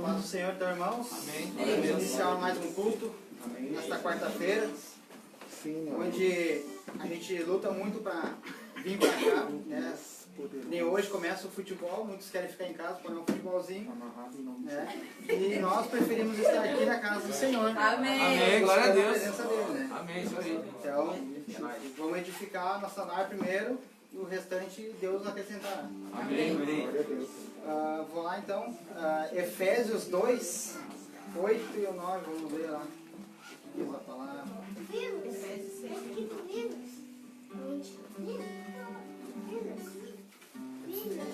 Paz do Senhor, então, irmãos. Amém. Vamos iniciar mais um culto. Amém. Nesta quarta-feira, onde a gente luta muito para vir para cá, né? Nem hoje começa o futebol, muitos querem ficar em casa para um futebolzinho, né? E nós preferimos estar aqui na casa do Senhor. Amém. Amém. Glória a Deus. Dele, né? Amém. Isso aí. Então, vamos edificar a nossa lar primeiro e o restante Deus acrescentará. Amém. Glória a Deus. Vou lá então, Efésios 2, 8 e 9, vamos ler lá. Diz a palavra.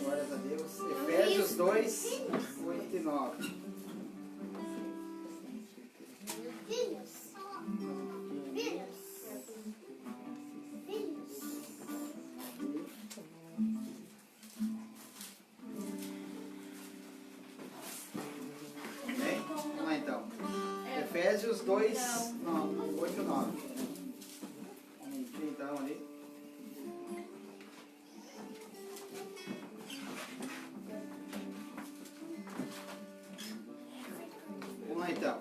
Glórias a Deus. Efésios 2, 8 e 9. Bem, vamos lá então. Efésios 2, 8 e 9. Um minutinho então ali. Vamos lá então.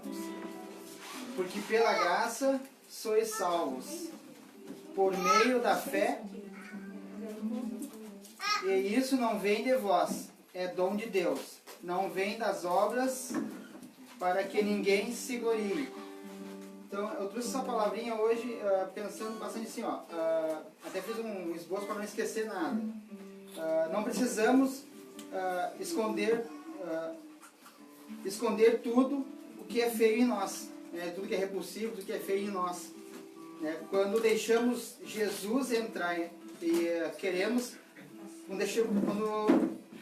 Porque pela graça sois salvos, por meio da fé, e isso não vem de vós, é dom de Deus, não vem das obras, para que ninguém se glorie. Então, eu trouxe essa palavrinha hoje pensando bastante assim, ó, até fiz um esboço para não esquecer nada. Não precisamos esconder tudo o que é feio em nós, né? Tudo que é repulsivo, tudo que é feio em nós. Né? Quando deixamos Jesus entrar e queremos,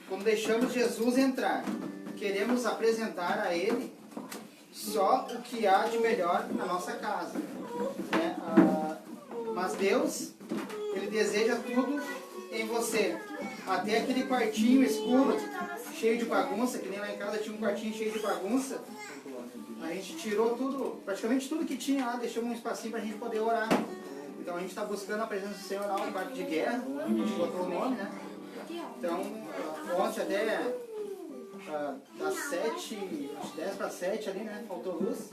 quando deixamos Jesus entrar, queremos apresentar a Ele só o que há de melhor na nossa casa. Né? Mas Deus, Ele deseja tudo em você. Até aquele quartinho escuro, cheio de bagunça, que nem lá em casa tinha um quartinho cheio de bagunça. A gente tirou tudo, praticamente tudo que tinha lá, deixamos um espacinho para a gente poder orar. Então a gente está buscando a presença do Senhor lá, um quarto de guerra, a gente botou o nome, né? Então, ontem até das 7, acho 10 para 7 ali, né? Faltou luz.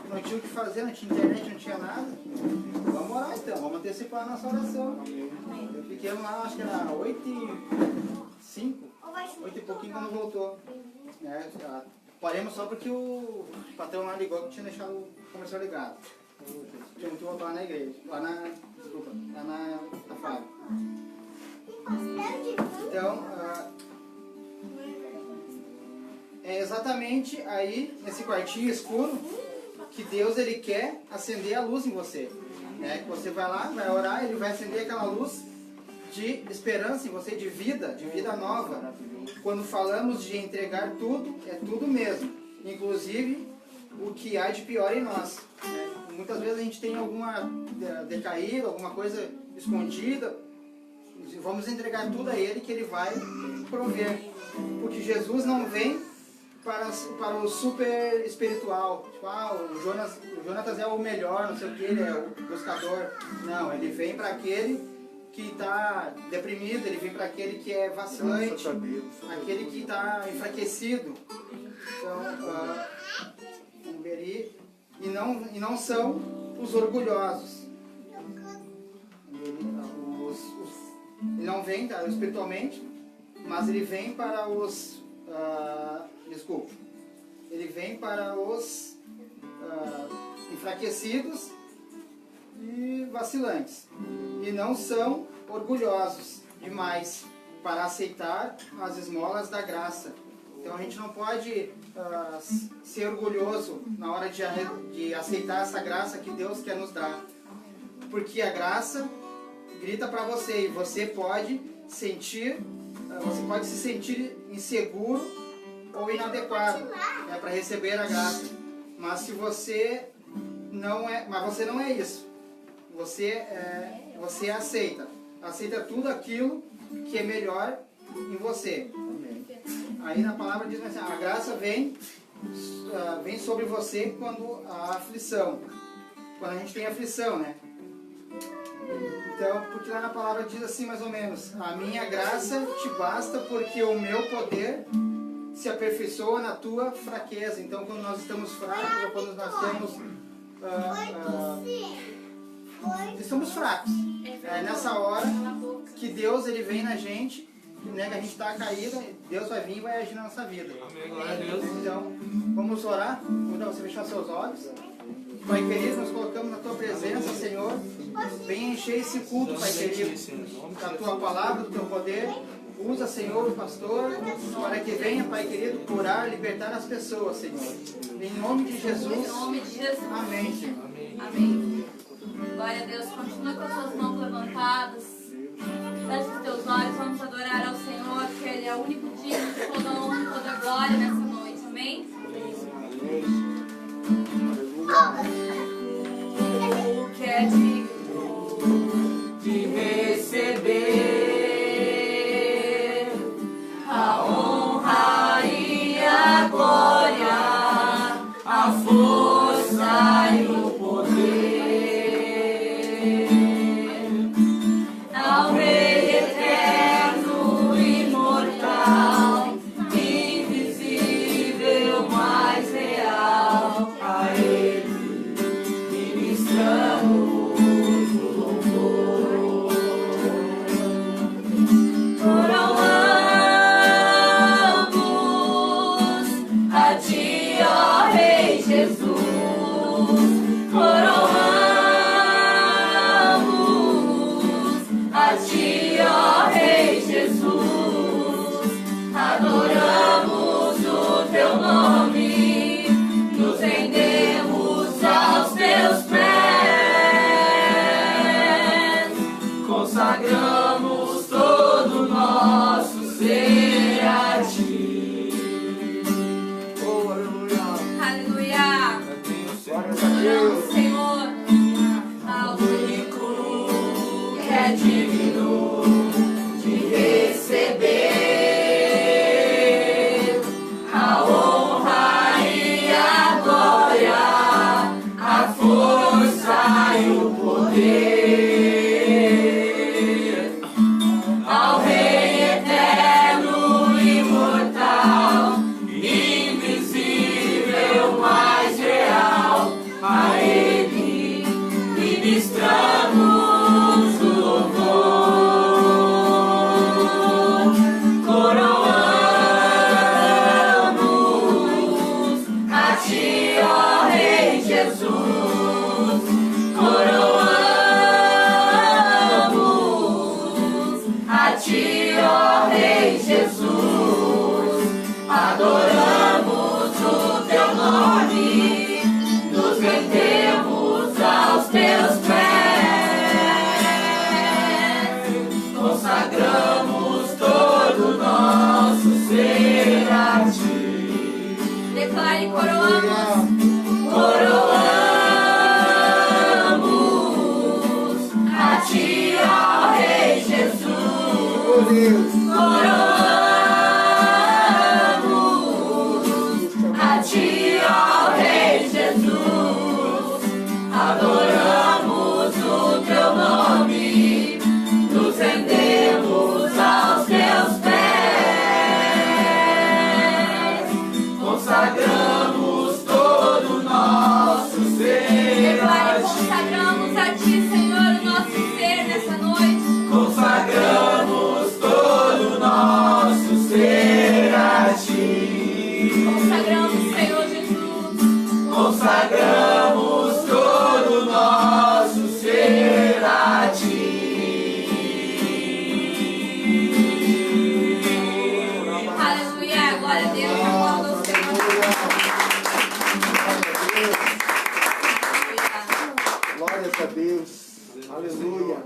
Não tinha o que fazer, não tinha internet, não tinha nada. Vamos orar então, vamos antecipar a nossa oração. Eu fiquei lá, acho que era 8h05, 8 e pouquinho quando voltou. Né? Paremos só porque o patrão lá ligou que tinha deixado o comercial ligado. Tinha muito que voltar lá na igreja, lá na fábrica. Então, é exatamente aí, nesse quartinho escuro, que Deus ele quer acender a luz em você. Né? Que você vai lá, vai orar, Ele vai acender aquela luz de esperança em você, de vida nova. Quando falamos de entregar tudo, é tudo mesmo, inclusive o que há de pior em nós. Né? Muitas vezes a gente tem alguma decaída, alguma coisa escondida, vamos entregar tudo a Ele que Ele vai prover. Porque Jesus não vem para o super espiritual, tipo, o Jonatas é o melhor, não sei o que, ele é o buscador. Não, Ele vem para aquele que está deprimido, Ele vem para aquele que é vacilante, aquele que está enfraquecido. Então, vamos ver aí. E não são os orgulhosos. Ele não vem espiritualmente, mas ele vem para os... Ele vem para os enfraquecidos e vacilantes. E não são orgulhosos demais para aceitar as esmolas da graça. Então a gente não pode ser orgulhoso na hora de aceitar essa graça que Deus quer nos dar. Porque a graça grita para você e você pode se sentir inseguro ou inadequado, né, para receber a graça. Mas se você não é isso. Você aceita tudo aquilo que é melhor em você. Aí na palavra diz assim, a graça vem sobre você quando a aflição, quando a gente tem aflição, né? Então, porque lá na palavra diz assim mais ou menos: a minha graça te basta porque o meu poder se aperfeiçoa na tua fraqueza. Então, quando nós estamos fracos ou quando nós estamos fracos, é nessa hora que Deus ele vem na gente, né, que a gente está caído, Deus vai vir e vai agir na nossa vida. Amém, glória a Deus. Então, vamos orar. Convido você fechar seus olhos. Pai querido, nós colocamos na tua presença, Senhor. Venha encher esse culto, Pai querido, da tua palavra, do teu poder. Usa, Senhor, o pastor, para que venha, Pai querido, curar, libertar as pessoas, Senhor. Em nome de Jesus. Em nome de Jesus. Amém, Senhor. Amém. Glória a Deus. Continua com as suas mãos levantadas. Feche os teus olhos. Vamos adorar ao Senhor, que Ele é o único digno de toda honra e toda glória nessa noite. Amém? O que é digno de receber a honra e a glória, a força e o poder, ao Rei eterno, imortal, invisível, mais real, a Ele ministramos o louvor. Coroamos a Ti, ó Rei Jesus. Coroamos a Ti, ó Rei Jesus. Adoramos o Teu nome, nos rendemos aos Teus pés, consagramos todo o nosso ser a Ti. Oh, aleluia. Aleluia! Glórias a Adoramos Deus. o Senhor, ao único que é digno de receber a honra e a glória, a força e o poder, ao Rei eterno, imortal, invisível, mais real, a Ele ministramos o louvor. Coroamos a Ti, ó Rei Jesus. Coroamos a Ti, ó Rei Jesus. Adoramos o Teu nome, nos rendemos aos Teus pés, consagramos todo o nosso ser a Ti. Declare: coroamos, coroamos a Ti, ó Rei Jesus. Oh, Deus. Coroamos a Ti, ó Rei Jesus. Adoramos o Teu nome, nos rendemos aos Teus pés, consagramos todo o nosso ser a Ti. Consagramos a Ti, Senhor, o nosso ser nessa noite. Consagramos todo o nosso ser a Ti. Consagramos, Senhor Jesus. Consagramos todo o nosso ser a Ti. Aleluia, glória a Deus, aplauda o Senhor. Glórias a Deus. Aleluia.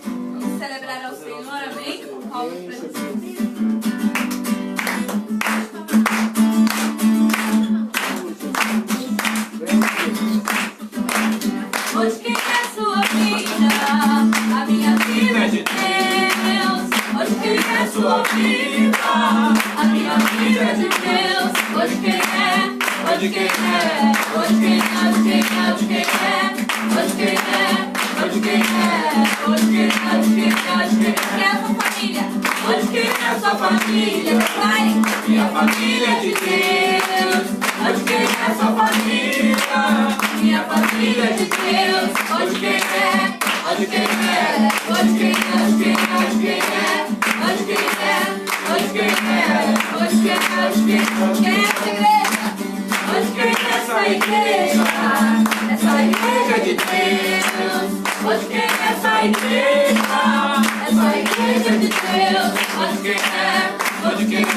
Vamos celebrar ao Senhor, amém? Com palmas para Jesus. Hoje quem é sua vida, a minha vida é de Deus. Hoje quem é sua vida, a minha vida é de Deus. Hoje quem é, hoje quem é, hoje quem é, hoje quem é, hoje quem é, hoje quem é, hoje quem é. quem é essa igreja? Hoje quem é essa igreja? Essa igreja de Deus. Hoje quem é essa igreja? Essa igreja de Deus. Hoje quem é? Hoje quem é?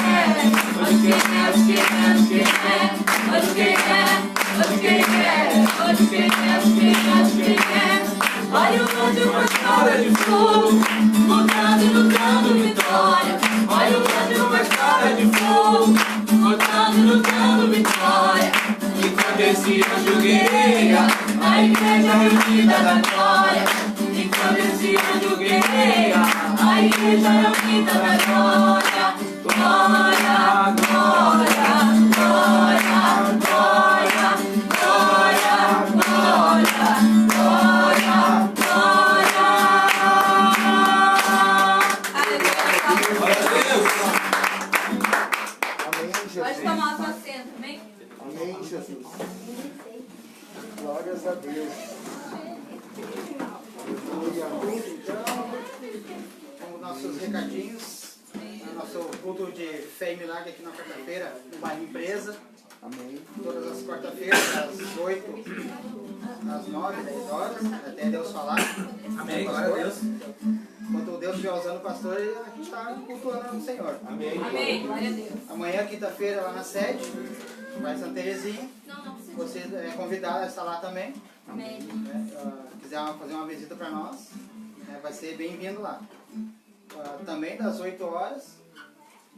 Hoje quem é? Hoje quem é? Hoje quem é? Hoje quem é? Hoje quem é? Hoje quem é? Hoje quem é? Hoje quem é? Olha o anjo com a espada de fogo, lutando e lutando vitória. Olha o anjo com a espada de fogo, lutando e lutando vitória. Enquanto esse anjo guerreia, a igreja reunida da glória. Enquanto esse anjo guerreia, a igreja reunida da glória. Glória, glória, glória, glória, glória, glória, glória, glória. Amém, Pode Jesus. tomar o seu assento, amém? Amém, Jesus. Glórias a Deus. Aleluia. Então, com os nossos recadinhos, nosso culto de fé e milagre aqui na quarta-feira, no bairro Empresa, Amém. todas as quarta-feiras, das 8 às 9, 10 horas, até Deus falar. Amém, glória a Deus. Enquanto Deus estiver usando o pastor, a gente está cultuando o Senhor. Amém. Amém, glória a Deus. Amanhã, quinta-feira, lá na sede, vai Santa Terezinha. Não, não precisa. Você é convidado a estar lá também. Amém. Né? Quiser fazer uma visita para nós, vai ser bem-vindo lá. Também das 8 horas,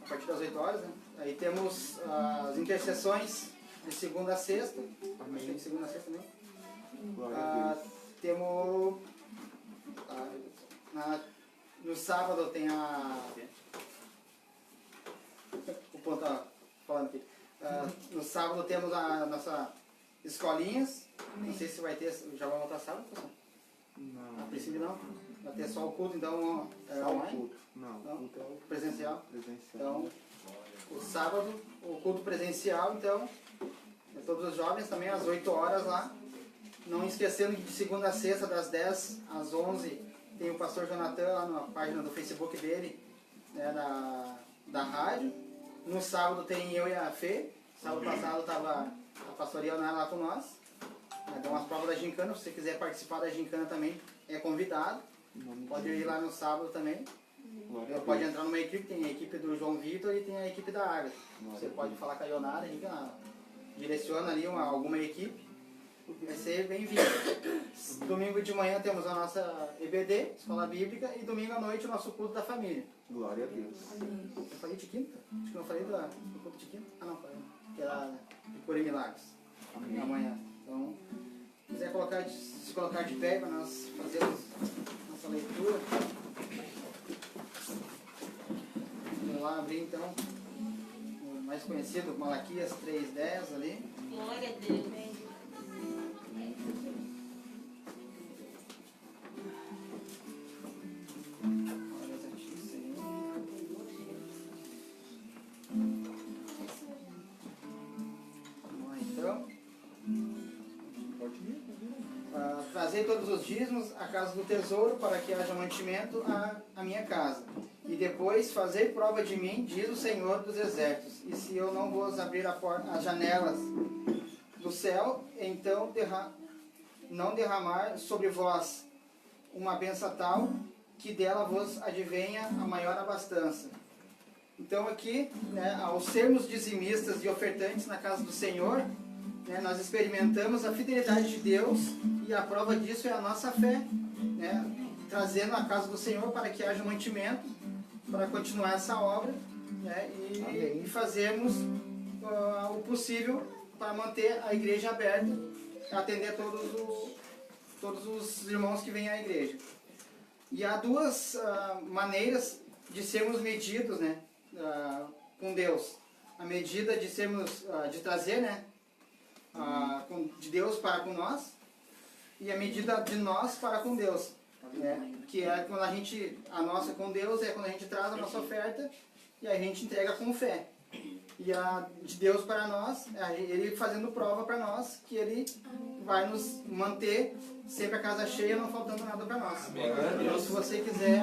a partir das 8 horas, né? Aí temos as intercessões de segunda a sexta. Amém. Tem de segunda a sexta também. Glória a Deus. Temos no sábado tem o ponto tá falando aqui. No sábado temos a nossa escolinhas. Não sei se vai ter, já vai voltar sábado, pessoal? A Não. princípio não. Vai ter só o culto, então é Só o online? culto. Não, Não? culto é o Presencial. presencial. Então, o sábado, o culto presencial, então, todos os jovens também às 8 horas lá. Não esquecendo que de segunda a sexta, das 10 às 11, tem o pastor Jonathan lá na página do Facebook dele, né, da rádio. No sábado tem eu e a Fê. Sábado passado estava a pastora Ionara lá com nós. Deu umas provas da gincana. Se você quiser participar da gincana também, é convidado. Pode ir lá no sábado também. Glória a Pode Deus. entrar numa equipe, tem a equipe do João Vitor e tem a equipe da Águia. Glória Você a pode Deus. falar com a Ionara, direciona ali alguma equipe. Vai ser bem-vindo. Domingo de manhã temos a nossa EBD, Escola Bíblica, e domingo à noite o nosso culto da família. Glória a Deus. Eu falei de quinta? Acho que não falei do culto de quinta. Ah, não, falei. Que era de Cura e Milagres. Amém. Amanhã. Então, se quiser se colocar de pé para nós fazermos nossa leitura. Vamos lá abrir então o mais conhecido, Malaquias 3:10 ali. Glória a Deus. Trazei todos os dízimos à casa do tesouro, para que haja mantimento à minha casa. E depois fazei prova de mim, diz o Senhor dos Exércitos. E se eu não vos abrir as janelas do céu, então não derramar sobre vós uma bênção tal, que dela vos advenha a maior abastança. Então aqui, né, ao sermos dizimistas e ofertantes na casa do Senhor, né, nós experimentamos a fidelidade de Deus, e a prova disso é a nossa fé, né, trazendo a casa do Senhor para que haja mantimento, para continuar essa obra, né, e fazermos o possível para manter a igreja aberta, atender todos os irmãos que vêm à igreja. E há duas maneiras de sermos medidos, né, com Deus. A medida de sermos, de trazer, né, de Deus para com nós, e a medida de nós para com Deus, né? Que é quando a nossa com Deus é quando a gente traz a nossa oferta e a gente entrega com fé. E a de Deus para nós, Ele fazendo prova para nós que Ele vai nos manter sempre a casa cheia, não faltando nada para nós. Então, se você quiser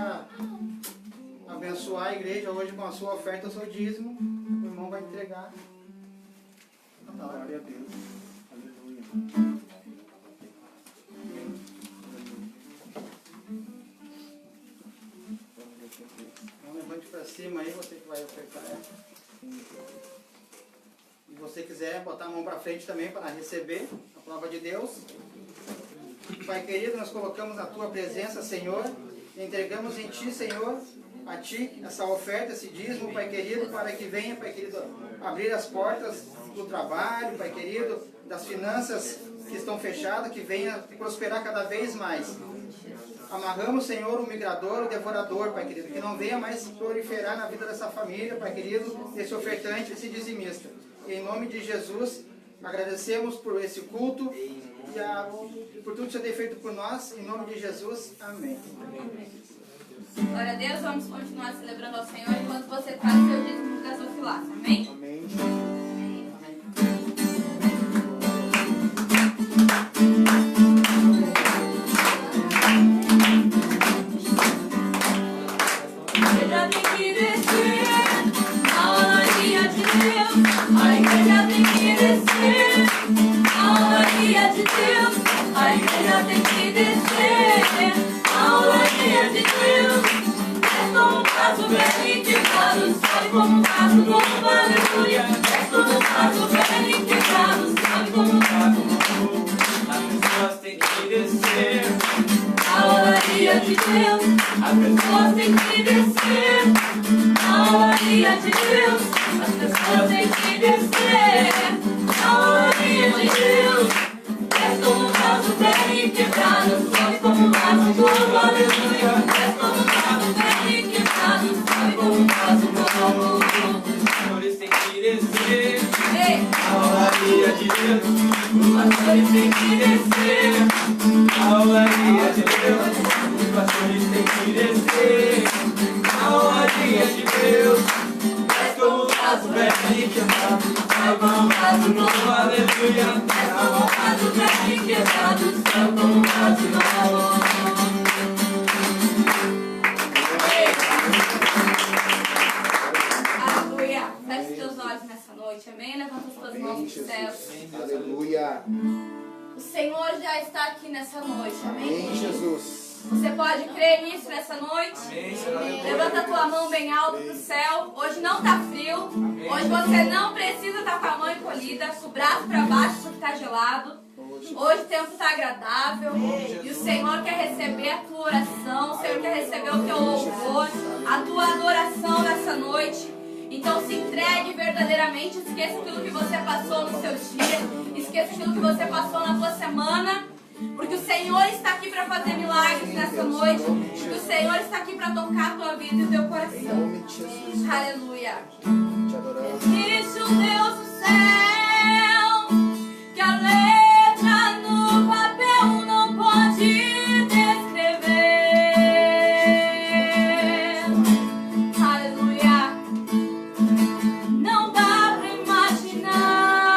abençoar a igreja hoje com a sua oferta, o seu dízimo, o irmão irmão vai entregar. Glória a Deus. Aleluia. Então levante para cima aí, você que vai ofertar ela. E você quiser botar a mão para frente também para receber a palavra de Deus. Pai querido, nós colocamos na tua presença, Senhor, e entregamos em ti, Senhor, a ti essa oferta, esse dízimo, Pai querido, para que venha, Pai querido, abrir as portas do trabalho, Pai querido, das finanças que estão fechadas, que venha prosperar cada vez mais. Amarramos, Senhor, o migrador, o devorador, Pai querido, que não venha mais proliferar na vida dessa família, Pai querido, esse ofertante, esse dizimista. E em nome de Jesus, agradecemos por esse culto e por tudo que você tem feito por nós. Em nome de Jesus, amém. Glória a Deus, vamos continuar celebrando ao Senhor enquanto você traz o seu dízimo de gasofilaça. Amém? Amém. A igreja tem que descer a olaria de Deus. A igreja tem que descer a olaria de Deus. A igreja tem que descer a olaria de Deus. É como um vaso velho e quebrado, sobe como um vaso novo, aleluia. É como um vaso velho e quebrado, sobe como um vaso novo. As pessoas têm que descer A olaria de Deus, as pessoas têm que descer. A olaria de Deus, as pessoas têm que descer. A olaria de Deus, é como um vaso velho e quebrado, sobe como um vaso novo, aleluia. É como um vaso velho e quebrado, sobe como um vaso novo. Os pastores têm que descer Ei, a olaria de Deus. os pastores têm que descer. A olaria de Deus. Os pastores têm que descer a olaria de Deus. É como um vaso velho e quebrado, É como um vaso novo, aleluia. é como um vaso velho e quebrado, sobe como um vaso novo. Aleluia. Feche seus olhos nessa noite, amém? Levanta as tuas mãos Amém, para os céus. Jesus. Aleluia. O Senhor já está aqui nessa noite, amém? Amém, Jesus. Você pode crer nisso nessa noite? Amém, Senhor. Levanta a tua mão bem alto para o céu. Hoje não está frio. Hoje você não precisa estar com a mão encolhida, com o braço para baixo porque está gelado. Hoje o tempo está agradável e o Senhor quer receber a tua oração, o Senhor quer receber o teu louvor, a tua adoração nessa noite. Então se entregue verdadeiramente, esqueça aquilo que você passou nos seus dias, esqueça aquilo que você passou na tua semana, porque o Senhor está aqui para fazer milagres nessa noite, porque o Senhor está aqui para tocar a tua vida e o teu Em coração. nome de Jesus. Aleluia. Te adoramos. Existe um Deus do céu que a letra no papel não pode descrever. Aleluia. Não dá pra imaginar,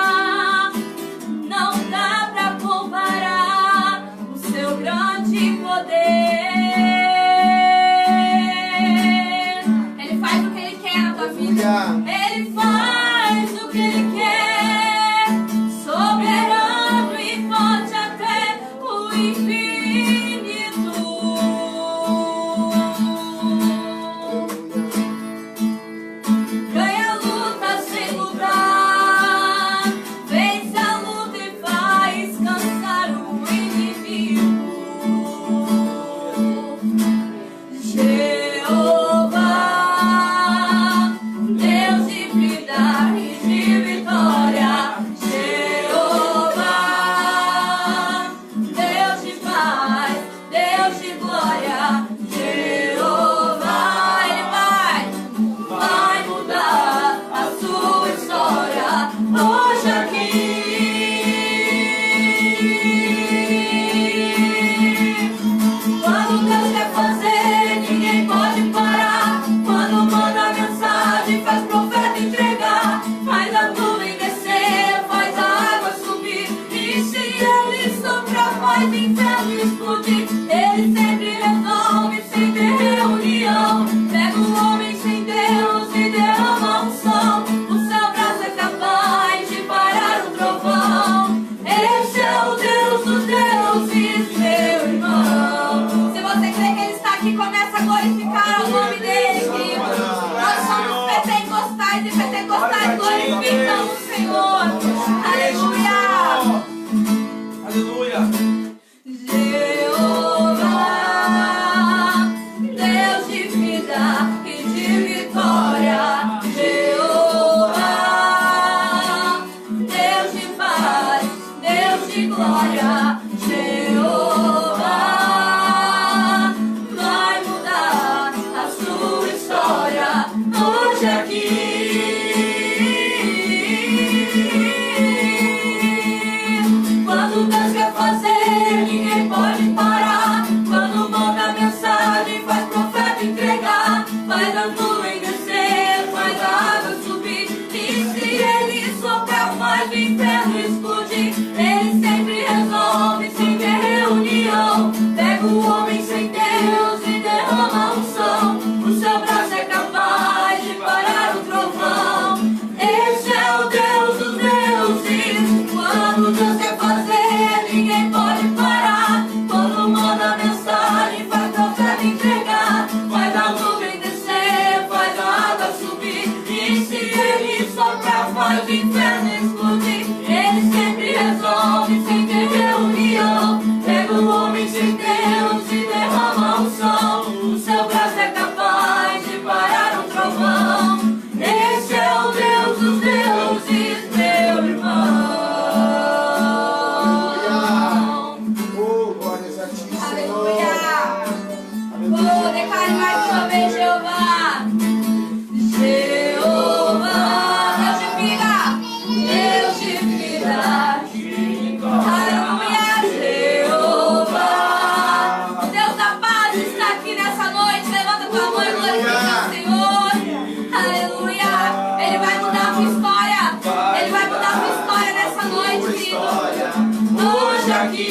não dá pra comparar o seu grande poder. Ele faz o que ele quer na tua vida. Aleluia. Ele faz o que ele quer glorificar o nome dele, querido. Nós somos pentecostais e pentecostais glorificam o Senhor. Aleluia. Aleluia. Jeová, Deus de vida e de vitória. Jeová, Deus de paz, Deus de glória. Jeová, vai mudar a sua história hoje aqui. Quando Deus quer fazer, ninguém pode parar. Quando manda mensagem, faz profeta entregar. Faz a nuvem descer, faz a água subir. E se ele soprar, faz o inferno explodir. Ele sempre resolve sem ter reunião. Pega o homem sem Deus e derrama a unção. O seu braço é capaz de parar o trovão. Esse é o Deus dos deuses. Quando Deus quer fazer, ninguém pode parar. Quando manda mensagem, faz profeta entregar. Faz a nuvem descer, faz a água subir. E se ele soprar, faz o inferno explodir. Ele sempre resolve sem ter reunião. Pega o homem sem Deus e derrama a unção. O seu braço é capaz de parar um trovão. Esse é o Deus dos deuses, meu irmão. Oh, glórias a ti, Senhor. Aleluia. Oh, declare mais uma vez, Jeová. Jeová, Deus de vida, Deus de vida. Aleluia, Jeová. Deus da paz está aqui nessa noite. Levanta tua mão e glorifica o Senhor. Aleluia. Ele vai mudar a tua história. Ele vai mudar a tua história nessa noite, querido. Hoje aqui.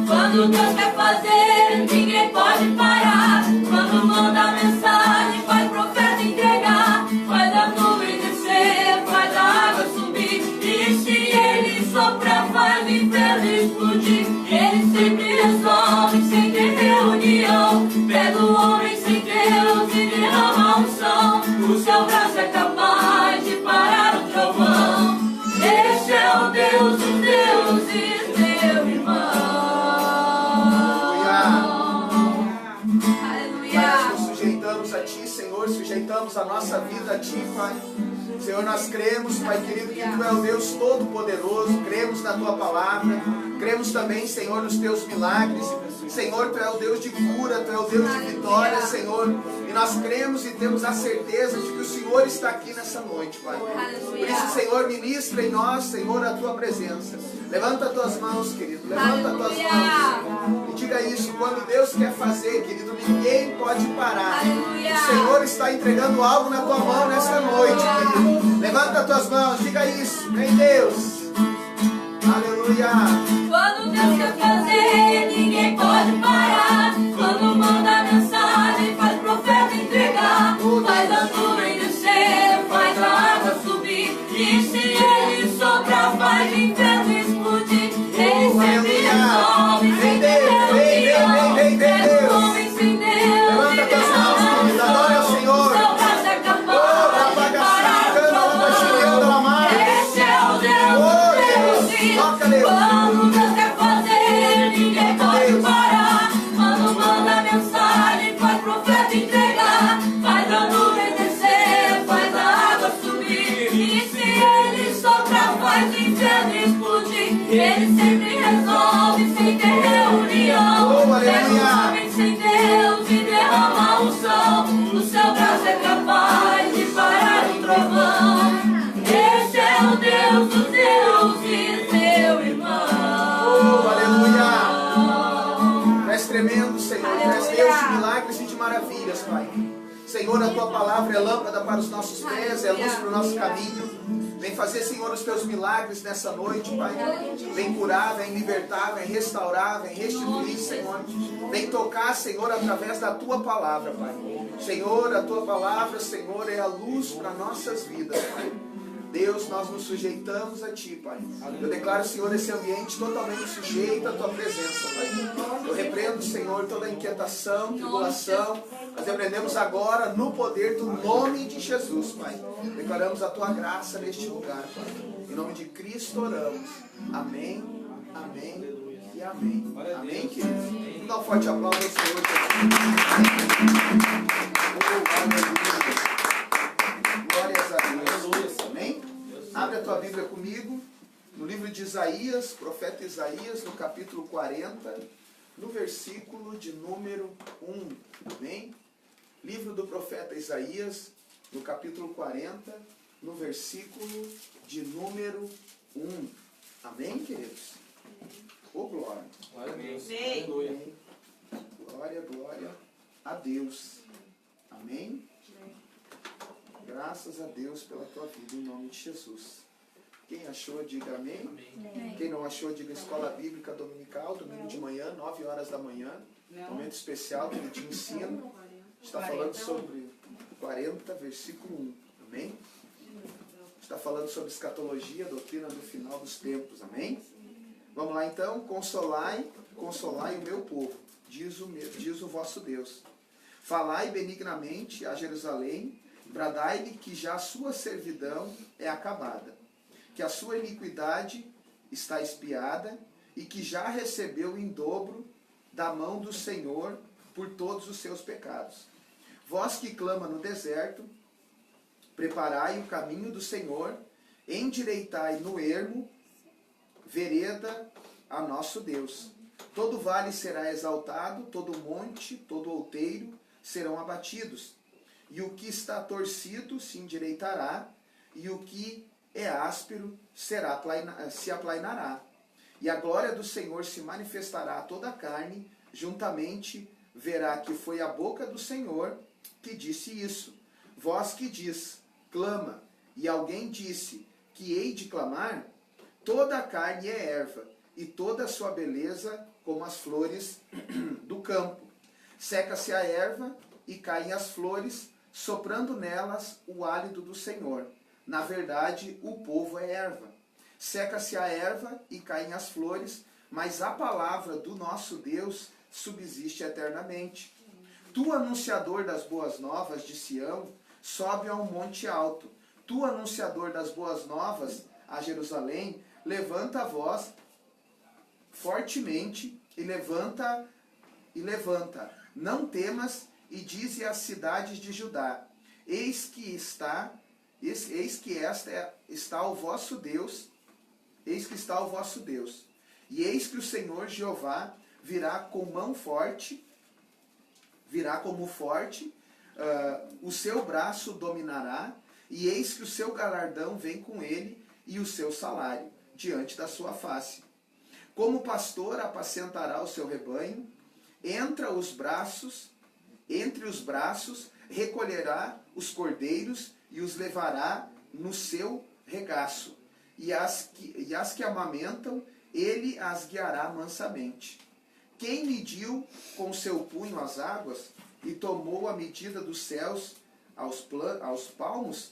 Quando Deus quer fazer, ninguém pode parar. Quando manda mensagem, faz profeta entregar. Faz a nuvem descer, faz a água subir. E se ele soprar, faz o inferno explodir. Ele sempre resolve sem ter reunião. Pega o homem sem Deus e derrama a unção. O seu braço é capaz de parar o trovão. Esse é o Deus dos deuses, meu irmão. Aleluia. Nós nos sujeitamos a ti, Senhor, sujeitamos a nossa vida a ti, Pai. Senhor, nós cremos, Pai querido, que tu é o Deus Todo-Poderoso, cremos na tua palavra, cremos também, Senhor, nos teus milagres. Senhor, tu é o Deus de cura, tu é o Deus de vitória, Senhor. E nós cremos e temos a certeza de que o Senhor está aqui nessa noite, Pai. Por isso, Senhor, ministra em nós, Senhor, a tua presença. Levanta as tuas mãos, querido, levanta as tuas mãos. E diga isso, quando Deus quer fazer, querido, ninguém pode parar. O Senhor está entregando algo na tua mão nessa noite, querido. Levanta as tuas mãos, diga isso, em Deus. Aleluia. Quando Deus quer fazer, ninguém pode parar. Quando manda mensagem, faz profeta entregar. Faz a nuvem descer, faz a água subir. E se ele soprar, faz o inferno explodir. Ele sempre resolve sem ter reunião. Pega o homem sem Deus. Levanta as tuas mãos, querido, adora ao Senhor. Seu braço é capaz de parar o trovão. Esse é o Deus dos deuses. Quando Deus quer fazer, ninguém pode parar. Quando manda mensagem, faz profeta entregar. Faz a nuvem descer, faz a água subir. E se ele soprar, faz o inferno explodir. Ele sempre resolve sem ter reunião. Pega o homem sem Deus e derrama a unção. O seu braço é capaz de parar o trovão. Esse é o Deus dos deuses, meu irmão. Aleluia. Tu és tremendo, Senhor. Tu és Deus de milagres e de maravilhas, Pai. Senhor, a tua palavra é lâmpada para os nossos pés, é luz para o nosso caminho. Vem fazer, Senhor, os teus milagres nessa noite, Pai. Vem curar, vem libertar, vem restaurar, vem restituir, Senhor. Vem tocar, Senhor, através da tua palavra, Pai. Senhor, a tua palavra, Senhor, é a luz para nossas vidas, Pai. Deus, nós nos sujeitamos a Ti, Pai. Eu declaro, Senhor, esse ambiente totalmente sujeito à Tua presença, Pai. Eu repreendo, Senhor, toda inquietação, tribulação. Nós repreendemos agora no poder do nome de Jesus, Pai. Declaramos a Tua graça neste lugar, Pai. Em nome de Cristo oramos. Amém, amém e amém. Amém, queridos? Vamos dar um forte aplauso ao Senhor. Glórias a Deus. Amém? Abre a tua Bíblia comigo, no livro de Isaías, profeta Isaías, no capítulo 40, no versículo de número 1. Amém? Livro do profeta Isaías, no capítulo 40, no versículo de número 1. Amém, queridos? Ô, glória. Glória a Deus. Amém. Glória, glória a Deus. Amém? Graças a Deus pela tua vida, em nome de Jesus. Quem achou, diga amém. Quem não achou, diga Escola Bíblica Dominical, domingo de manhã, 9 horas da manhã. Momento especial que ele te ensina. Está falando sobre 40, versículo 1. Amém? Está falando sobre escatologia, doutrina do final dos tempos. Amém? Vamos lá então. Consolai o meu povo, diz o vosso Deus. Falai benignamente a Jerusalém, bradai-lhe que já a sua servidão é acabada, que a sua iniquidade está expiada e que já recebeu em dobro da mão do Senhor por todos os seus pecados. Vós que clama no deserto, preparai o caminho do Senhor, endireitai no ermo vereda a nosso Deus. Todo vale será exaltado, todo monte, todo outeiro serão abatidos. E o que está torcido se endireitará, e o que é áspero se aplainará. E a glória do Senhor se manifestará a toda a carne, juntamente verá que foi a boca do Senhor que disse isso. Vós que diz, clama, e alguém disse que hei de clamar, toda a carne é erva, e toda a sua beleza como as flores do campo. Seca-se a erva e caem as flores, soprando nelas o hálito do Senhor. Na verdade, o povo é erva. Seca-se a erva e caem as flores, mas a palavra do nosso Deus subsiste eternamente. Tu, anunciador das boas novas de Sião, sobe a um monte alto. Tu, anunciador das boas novas a Jerusalém, levanta a voz fortemente e levanta. Não temas, e dize às cidades de Judá, eis que esta está o vosso Deus, eis que está o vosso Deus. E eis que o Senhor Jeová virá com mão forte, virá como forte, o seu braço dominará, e eis que o seu galardão vem com ele, e o seu salário diante da sua face. Como pastor apacentará o seu rebanho, entre os braços, recolherá os cordeiros e os levará no seu regaço. E as que amamentam, ele as guiará mansamente. Quem mediu com seu punho as águas e tomou a medida dos céus aos palmos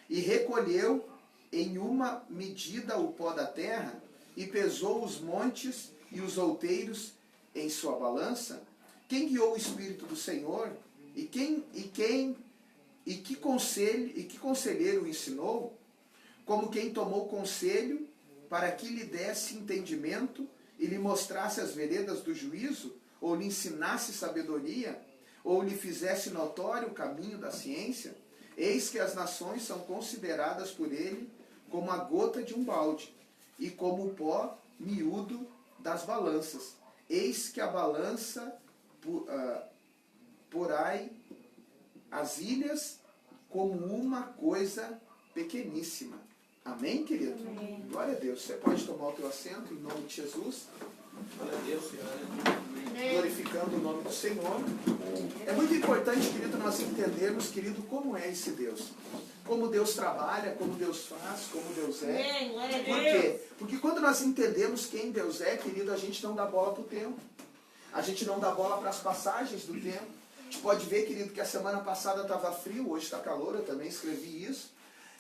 e recolheu em uma medida o pó da terra e pesou os montes e os outeiros em sua balança? Quem guiou o Espírito do Senhor? E que conselheiro o ensinou? Como quem tomou conselho para que lhe desse entendimento e lhe mostrasse as veredas do juízo, ou lhe ensinasse sabedoria, ou lhe fizesse notório o caminho da ciência? Eis que as nações são consideradas por ele como a gota de um balde, e como o pó miúdo das balanças. Eis que a balança porai as ilhas como uma coisa pequeníssima. Amém, querido? Amém. Glória a Deus. Você pode tomar o teu assento em nome de Jesus. Glória a Deus, Senhor. Glorificando o nome do Senhor. É muito importante, querido, nós entendermos, querido, como é esse Deus. Como Deus trabalha, como Deus faz, como Deus é. Por quê? Porque quando nós entendemos quem Deus é, querido, a gente não dá bola para o tempo. A gente não dá bola para as passagens do tempo. A gente pode ver, querido, que a semana passada estava frio, hoje está calor, eu também escrevi isso.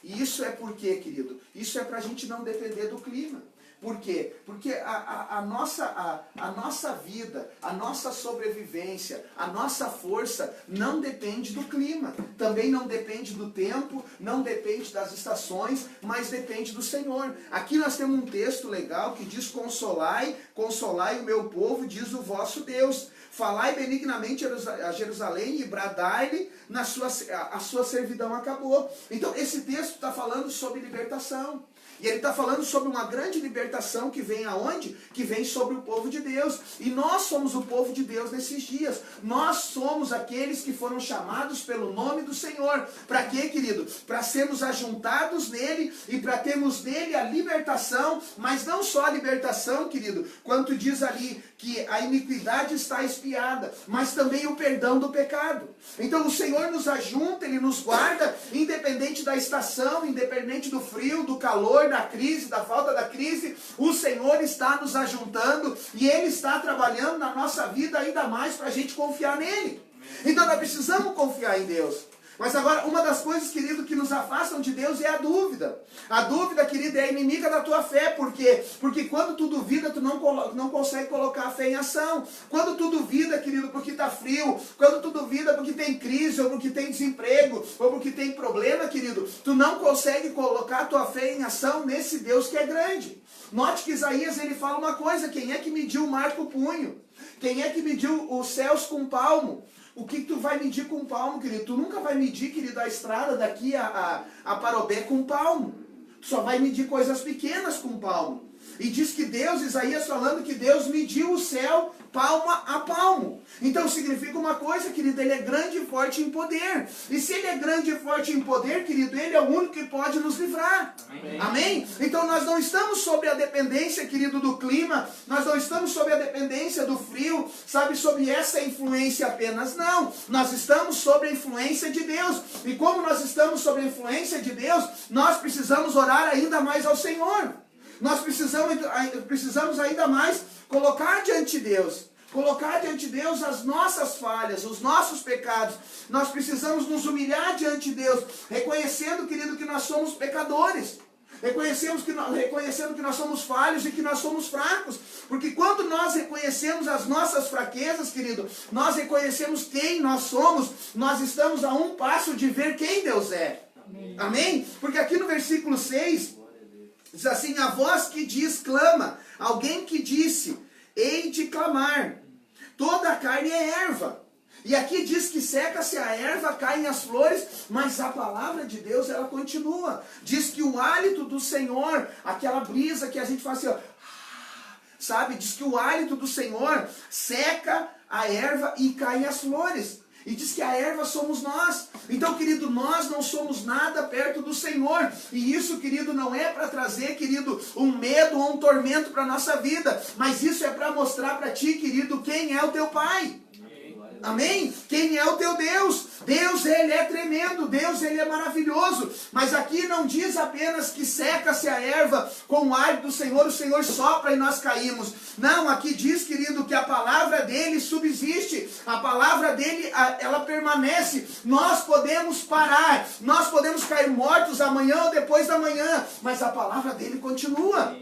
E isso é por quê, querido? Isso é para a gente não depender do clima. Por quê? Porque a nossa vida, a nossa sobrevivência, a nossa força não depende do clima. Também não depende do tempo, não depende das estações, mas depende do Senhor. Aqui nós temos um texto legal que diz: consolai, consolai o meu povo, diz o vosso Deus. Falai benignamente a Jerusalém e bradai-lhe, a sua servidão acabou. Então esse texto está falando sobre libertação. E ele está falando sobre uma grande libertação que vem aonde? Que vem sobre o povo de Deus. E nós somos o povo de Deus nesses dias. Nós somos aqueles que foram chamados pelo nome do Senhor. Para quê, querido? Para sermos ajuntados nele e para termos nele a libertação. Mas não só a libertação, querido, quanto diz ali que a iniquidade está expiada, mas também o perdão do pecado. Então o Senhor nos ajunta, Ele nos guarda, independente da estação, independente do frio, do calor, da crise, da falta da crise. O Senhor está nos ajuntando e Ele está trabalhando na nossa vida ainda mais para a gente confiar nele. Então nós precisamos confiar em Deus. Mas agora, uma das coisas, querido, que nos afastam de Deus é a dúvida. A dúvida, querido, é inimiga da tua fé. Por quê? Porque quando tu duvida, tu não consegue colocar a fé em ação. Quando tu duvida, querido, porque está frio, quando tu duvida porque tem crise, ou porque tem desemprego, ou porque tem problema, querido, tu não consegue colocar a tua fé em ação nesse Deus que é grande. Note que Isaías, ele fala uma coisa: quem é que mediu o mar com o punho? Quem é que mediu os céus com um palmo? O que tu vai medir com um palmo, querido? Tu nunca vai medir, querido, a estrada daqui a Parobé com um palmo. Tu só vai medir coisas pequenas com um palmo. E diz que Deus, Isaías falando que Deus mediu o céu palma a palmo. Então significa uma coisa, querido: Ele é grande e forte em poder. E se Ele é grande e forte em poder, querido, Ele é o único que pode nos livrar. Amém? Amém? Então nós não estamos sob a dependência, querido, do clima. Nós não estamos sob a dependência do frio, sabe, sob essa influência apenas. Não. Nós estamos sob a influência de Deus. E como nós estamos sob a influência de Deus, nós precisamos orar ainda mais ao Senhor. Nós precisamos ainda mais colocar diante de Deus as nossas falhas, os nossos pecados. Nós precisamos nos humilhar diante de Deus, reconhecendo, querido, que nós somos pecadores, reconhecendo que nós somos falhos e que nós somos fracos. Porque quando nós reconhecemos as nossas fraquezas, querido, nós reconhecemos quem nós somos, nós estamos a um passo de ver quem Deus é. Amém? Amém? Porque aqui no versículo 6... diz assim: a voz que diz clama, alguém que disse, hei de clamar, toda a carne é erva. E aqui diz que seca-se a erva, caem as flores, mas a palavra de Deus, ela continua. Diz que o hálito do Senhor, aquela brisa que a gente faz assim, ó, sabe? Diz que o hálito do Senhor seca a erva e caem as flores. E diz que a erva somos nós. Então, querido, nós não somos nada perto do Senhor. E isso, querido, não é para trazer, querido, um medo ou um tormento para a nossa vida. Mas isso é para mostrar para ti, querido, quem é o teu Pai. Amém? Quem é o teu Deus? Deus, Ele é tremendo. Deus, Ele é maravilhoso. Mas aqui não diz apenas que seca-se a erva com o ar do Senhor, o Senhor sopra e nós caímos. Não, aqui diz, querido, que a palavra dEle subsiste. A palavra dEle, ela permanece. Nós podemos parar. Nós podemos cair mortos amanhã ou depois da manhã. Mas a palavra dEle continua.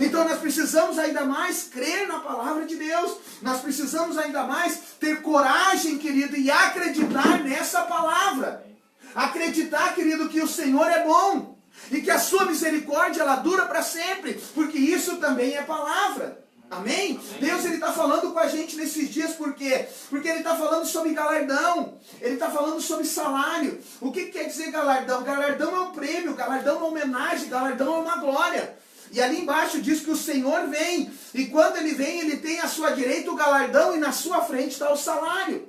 Então nós precisamos ainda mais crer na palavra de Deus. Nós precisamos ainda mais ter coragem, querido, e acreditar nessa palavra. Acreditar, querido, que o Senhor é bom e que a sua misericórdia, ela dura para sempre, porque isso também é palavra. Amém? Deus, Ele está falando com a gente nesses dias, por quê? Porque Ele está falando sobre galardão, Ele está falando sobre salário. O que quer dizer galardão? Galardão é um prêmio, galardão é uma homenagem, galardão é uma glória. E ali embaixo diz que o Senhor vem, e quando Ele vem, Ele tem à sua direita o galardão e na sua frente está o salário.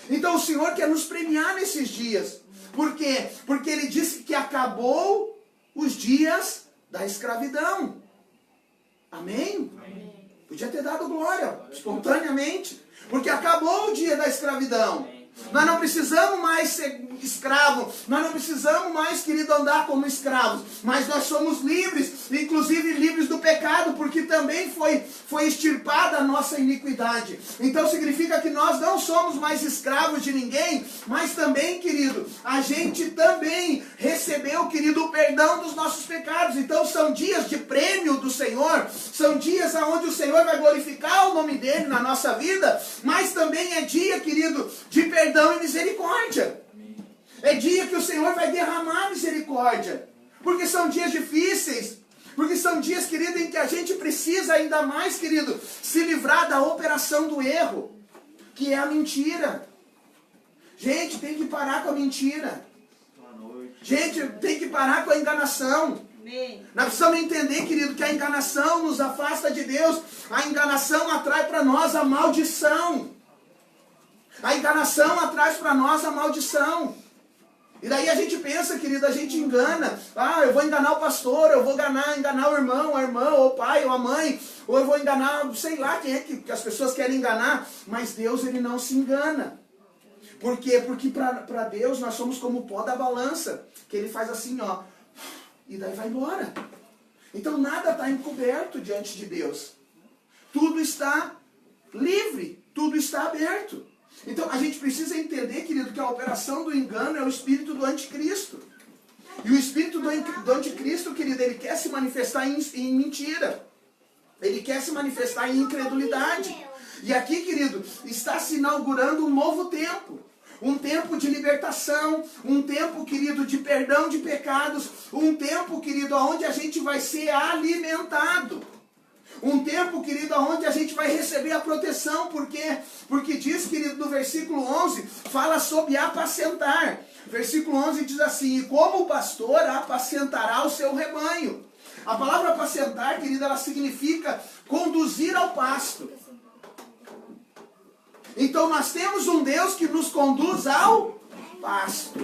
Então o Senhor quer nos premiar nesses dias. Por quê? Porque Ele disse que acabou os dias da escravidão. Amém? Podia ter dado glória, espontaneamente. Porque acabou o dia da escravidão. Nós não precisamos mais ser escravos. Nós não precisamos mais, querido, andar como escravos. Mas nós somos livres, inclusive livres do pecado, porque também foi extirpada a nossa iniquidade. Então significa que nós não somos mais escravos de ninguém, mas também, querido, a gente também recebeu, querido, o perdão dos nossos pecados. Então são dias de prêmio do Senhor, são dias onde o Senhor vai glorificar o nome dele na nossa vida, mas também é dia, querido, de perdão e misericórdia. É dia que o Senhor vai derramar misericórdia, porque são dias difíceis, porque são dias, querido, em que a gente precisa ainda mais, querido, se livrar da operação do erro, que é a mentira. Gente, tem que parar com a mentira. Gente, tem que parar com a enganação. Nós precisamos entender, querido, que a enganação nos afasta de Deus. A enganação atrai para nós a maldição. A enganação atrai para nós a maldição. E daí a gente pensa, querido, a gente engana. Ah, eu vou enganar o pastor, eu vou enganar o irmão, a irmã, ou o pai, ou a mãe. Ou eu vou enganar, sei lá quem é que as pessoas querem enganar. Mas Deus, ele não se engana. Por quê? Porque para Deus nós somos como o pó da balança. Que ele faz assim, ó. E daí vai embora. Então nada está encoberto diante de Deus. Tudo está livre. Tudo está aberto. Então a gente precisa entender, querido, que a operação do engano é o espírito do anticristo. E o espírito do anticristo, querido, ele quer se manifestar em mentira. Ele quer se manifestar em incredulidade. E aqui, querido, está se inaugurando um novo tempo. Um tempo de libertação, um tempo, querido, de perdão de pecados, um tempo, querido, onde a gente vai ser alimentado. Um tempo, querido, onde a gente vai receber a proteção, porque diz, querido, no versículo 11, fala sobre apacentar. Versículo 11 diz assim, e como o pastor apacentará o seu rebanho. A palavra apacentar, querido, ela significa conduzir ao pasto. Então nós temos um Deus que nos conduz ao pasto.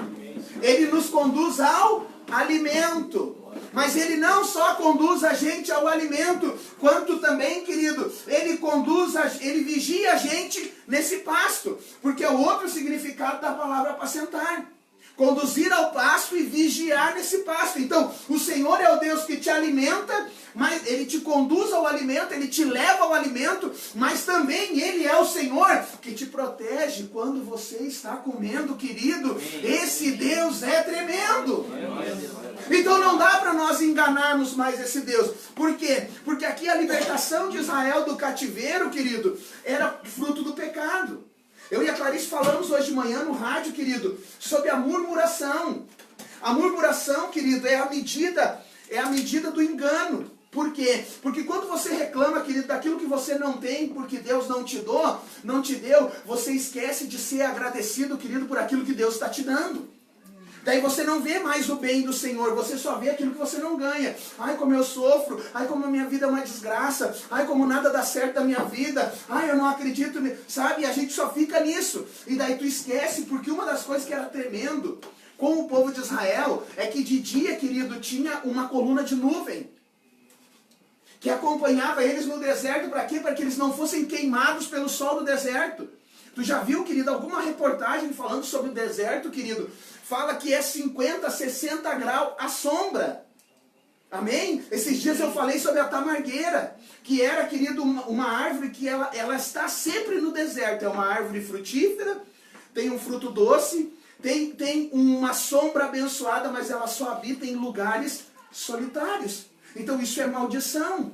Ele nos conduz ao alimento. Mas ele não só conduz a gente ao alimento, quanto também, querido, ele vigia a gente nesse pasto. Porque é o outro significado da palavra apacentar. Conduzir ao pasto e vigiar nesse pasto. Então, o Senhor é o Deus que te alimenta, mas ele te conduz ao alimento, ele te leva ao alimento, mas também ele é o Senhor que te protege quando você está comendo, querido. Esse Deus é tremendo. Então não dá para nós enganarmos mais esse Deus. Por quê? Porque aqui a libertação de Israel do cativeiro, querido, era fruto do pecado. Eu e a Clarice falamos hoje de manhã no rádio, querido, sobre a murmuração. A murmuração, querido, é a medida do engano. Por quê? Porque quando você reclama, querido, daquilo que você não tem, porque Deus não te deu, você esquece de ser agradecido, querido, por aquilo que Deus está te dando. Daí você não vê mais o bem do Senhor, você só vê aquilo que você não ganha. Ai, como eu sofro, ai, como a minha vida é uma desgraça, ai, como nada dá certo da minha vida, ai, eu não acredito, sabe? E a gente só fica nisso. E daí tu esquece, porque uma das coisas que era tremendo com o povo de Israel é que de dia, querido, tinha uma coluna de nuvem que acompanhava eles no deserto. Para quê? Para que eles não fossem queimados pelo sol do deserto. Tu já viu, querido, alguma reportagem falando sobre o deserto, querido? Fala que é 50, 60 graus à sombra. Amém? Esses dias eu falei sobre a tamargueira, que era, querido, uma árvore que ela está sempre no deserto. É uma árvore frutífera, tem um fruto doce, tem uma sombra abençoada, mas ela só habita em lugares solitários. Então isso é maldição,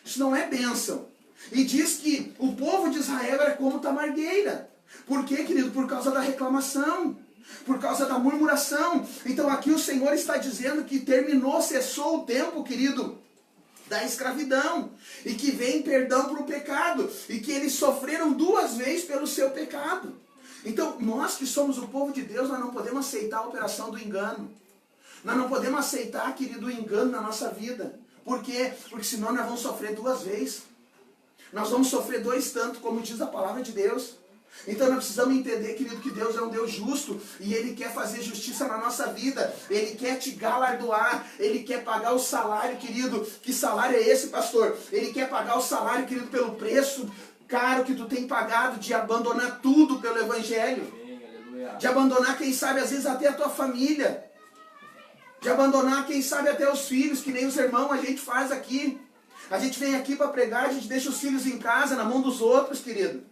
isso não é bênção. E diz que o povo de Israel era como tamargueira. Por quê, querido? Por causa da reclamação, por causa da murmuração. Então aqui o Senhor está dizendo que cessou o tempo, querido, da escravidão. E que vem perdão para o pecado. E que eles sofreram 2 vezes pelo seu pecado. Então nós que somos o povo de Deus, nós não podemos aceitar a operação do engano. Nós não podemos aceitar, querido, o engano na nossa vida. Por quê? Porque senão nós vamos sofrer 2 vezes. Nós vamos sofrer 2 tanto, como diz a palavra de Deus. Então nós precisamos entender, querido, que Deus é um Deus justo e Ele quer fazer justiça na nossa vida. Ele quer te galardoar, Ele quer pagar o salário, querido. Que salário é esse, pastor? Ele quer pagar o salário, querido, pelo preço caro que tu tem pagado de abandonar tudo pelo Evangelho. De abandonar, quem sabe, às vezes até a tua família. De abandonar, quem sabe, até os filhos, que nem os irmãos a gente faz aqui. A gente vem aqui para pregar, a gente deixa os filhos em casa, na mão dos outros, querido.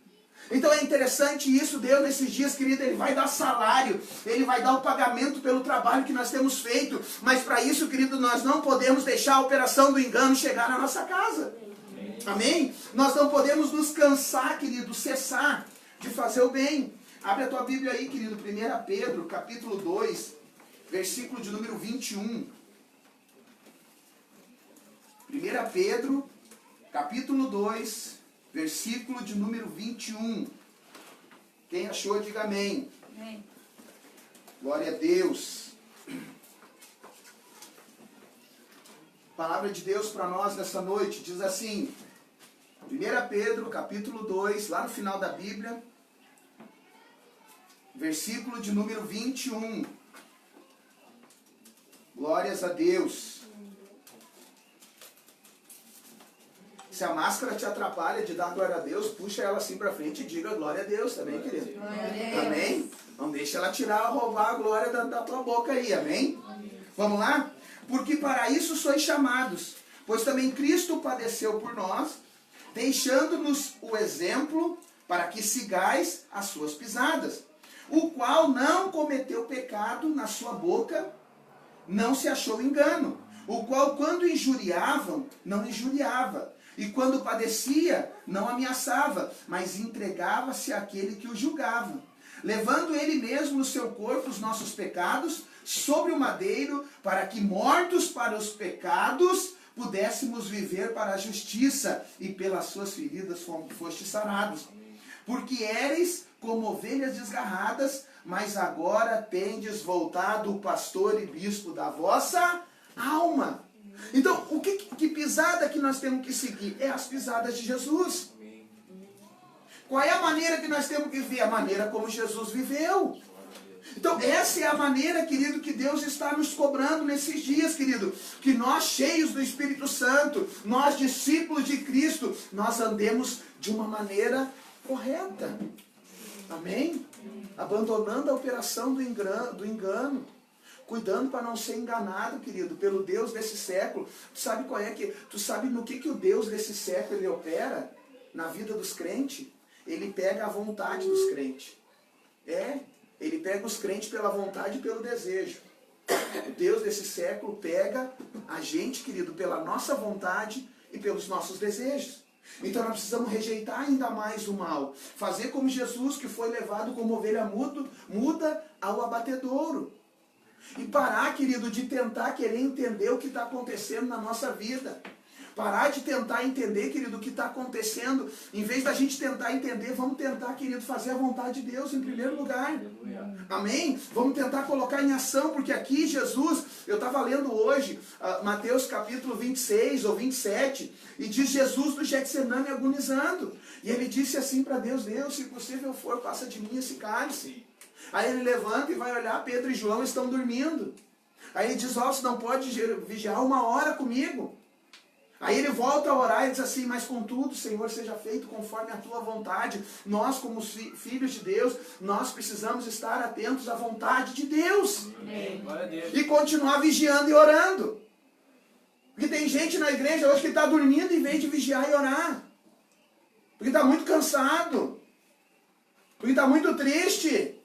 Então é interessante isso, Deus nesses dias, querido, Ele vai dar salário, Ele vai dar o pagamento pelo trabalho que nós temos feito. Mas para isso, querido, nós não podemos deixar a operação do engano chegar na nossa casa. Amém? Nós não podemos nos cansar, querido, cessar de fazer o bem. Abre a tua Bíblia aí, querido, 1 Pedro, capítulo 2, versículo de número 21. 1 Pedro, capítulo 2, versículo de número 21. Quem achou, diga amém. Amém. Glória a Deus. Palavra de Deus para nós nessa noite diz assim, 1 Pedro, capítulo 2, lá no final da Bíblia, versículo de número 21. Glórias a Deus. Se a máscara te atrapalha de dar glória a Deus, puxa ela assim para frente e diga glória a Deus também, querido. Amém? Não deixa ela roubar a glória da tua boca aí, amém? Vamos lá? Porque para isso sois chamados, pois também Cristo padeceu por nós, deixando-nos o exemplo para que sigais as suas pisadas, o qual não cometeu pecado na sua boca, não se achou engano, o qual quando injuriavam, não injuriava, e quando padecia, não ameaçava, mas entregava-se àquele que o julgava, levando ele mesmo no seu corpo os nossos pecados sobre o madeiro, para que, mortos para os pecados, pudéssemos viver para a justiça, e pelas suas feridas fostes sarados. Porque éreis como ovelhas desgarradas, mas agora tendes voltado o pastor e bispo da vossa alma. Então, que pisada que nós temos que seguir? É as pisadas de Jesus. Qual é a maneira que nós temos que viver? A maneira como Jesus viveu. Então, essa é a maneira, querido, que Deus está nos cobrando nesses dias, querido. Que nós, cheios do Espírito Santo, nós, discípulos de Cristo, nós andemos de uma maneira correta. Amém? Abandonando a operação do engano. Cuidando para não ser enganado, querido, pelo Deus desse século. Tu sabe qual é que... Tu sabe no que o Deus desse século ele opera na vida dos crentes? Ele pega a vontade dos crentes. Ele pega os crentes pela vontade e pelo desejo. O Deus desse século pega a gente, querido, pela nossa vontade e pelos nossos desejos. Então nós precisamos rejeitar ainda mais o mal. Fazer como Jesus, que foi levado como ovelha muda ao abatedouro. E parar, querido, de tentar querer entender o que está acontecendo na nossa vida. Parar de tentar entender, querido, o que está acontecendo. Em vez da gente tentar entender, vamos tentar, querido, fazer a vontade de Deus em primeiro lugar. Amém? Vamos tentar colocar em ação, porque aqui Jesus, eu estava lendo hoje, Mateus capítulo 26 ou 27, e diz Jesus do Getsemane agonizando. E ele disse assim para Deus, Deus, se possível for, passa de mim esse cálice. Aí ele levanta e vai olhar, Pedro e João estão dormindo. Aí ele diz, você não pode vigiar 1 hora comigo. Aí ele volta a orar e diz assim, mas contudo, Senhor, seja feito conforme a tua vontade. Nós, como filhos de Deus, nós precisamos estar atentos à vontade de Deus. E continuar vigiando e orando. Porque tem gente na igreja hoje que está dormindo em vez de vigiar e orar. Porque está muito cansado. Porque está muito triste.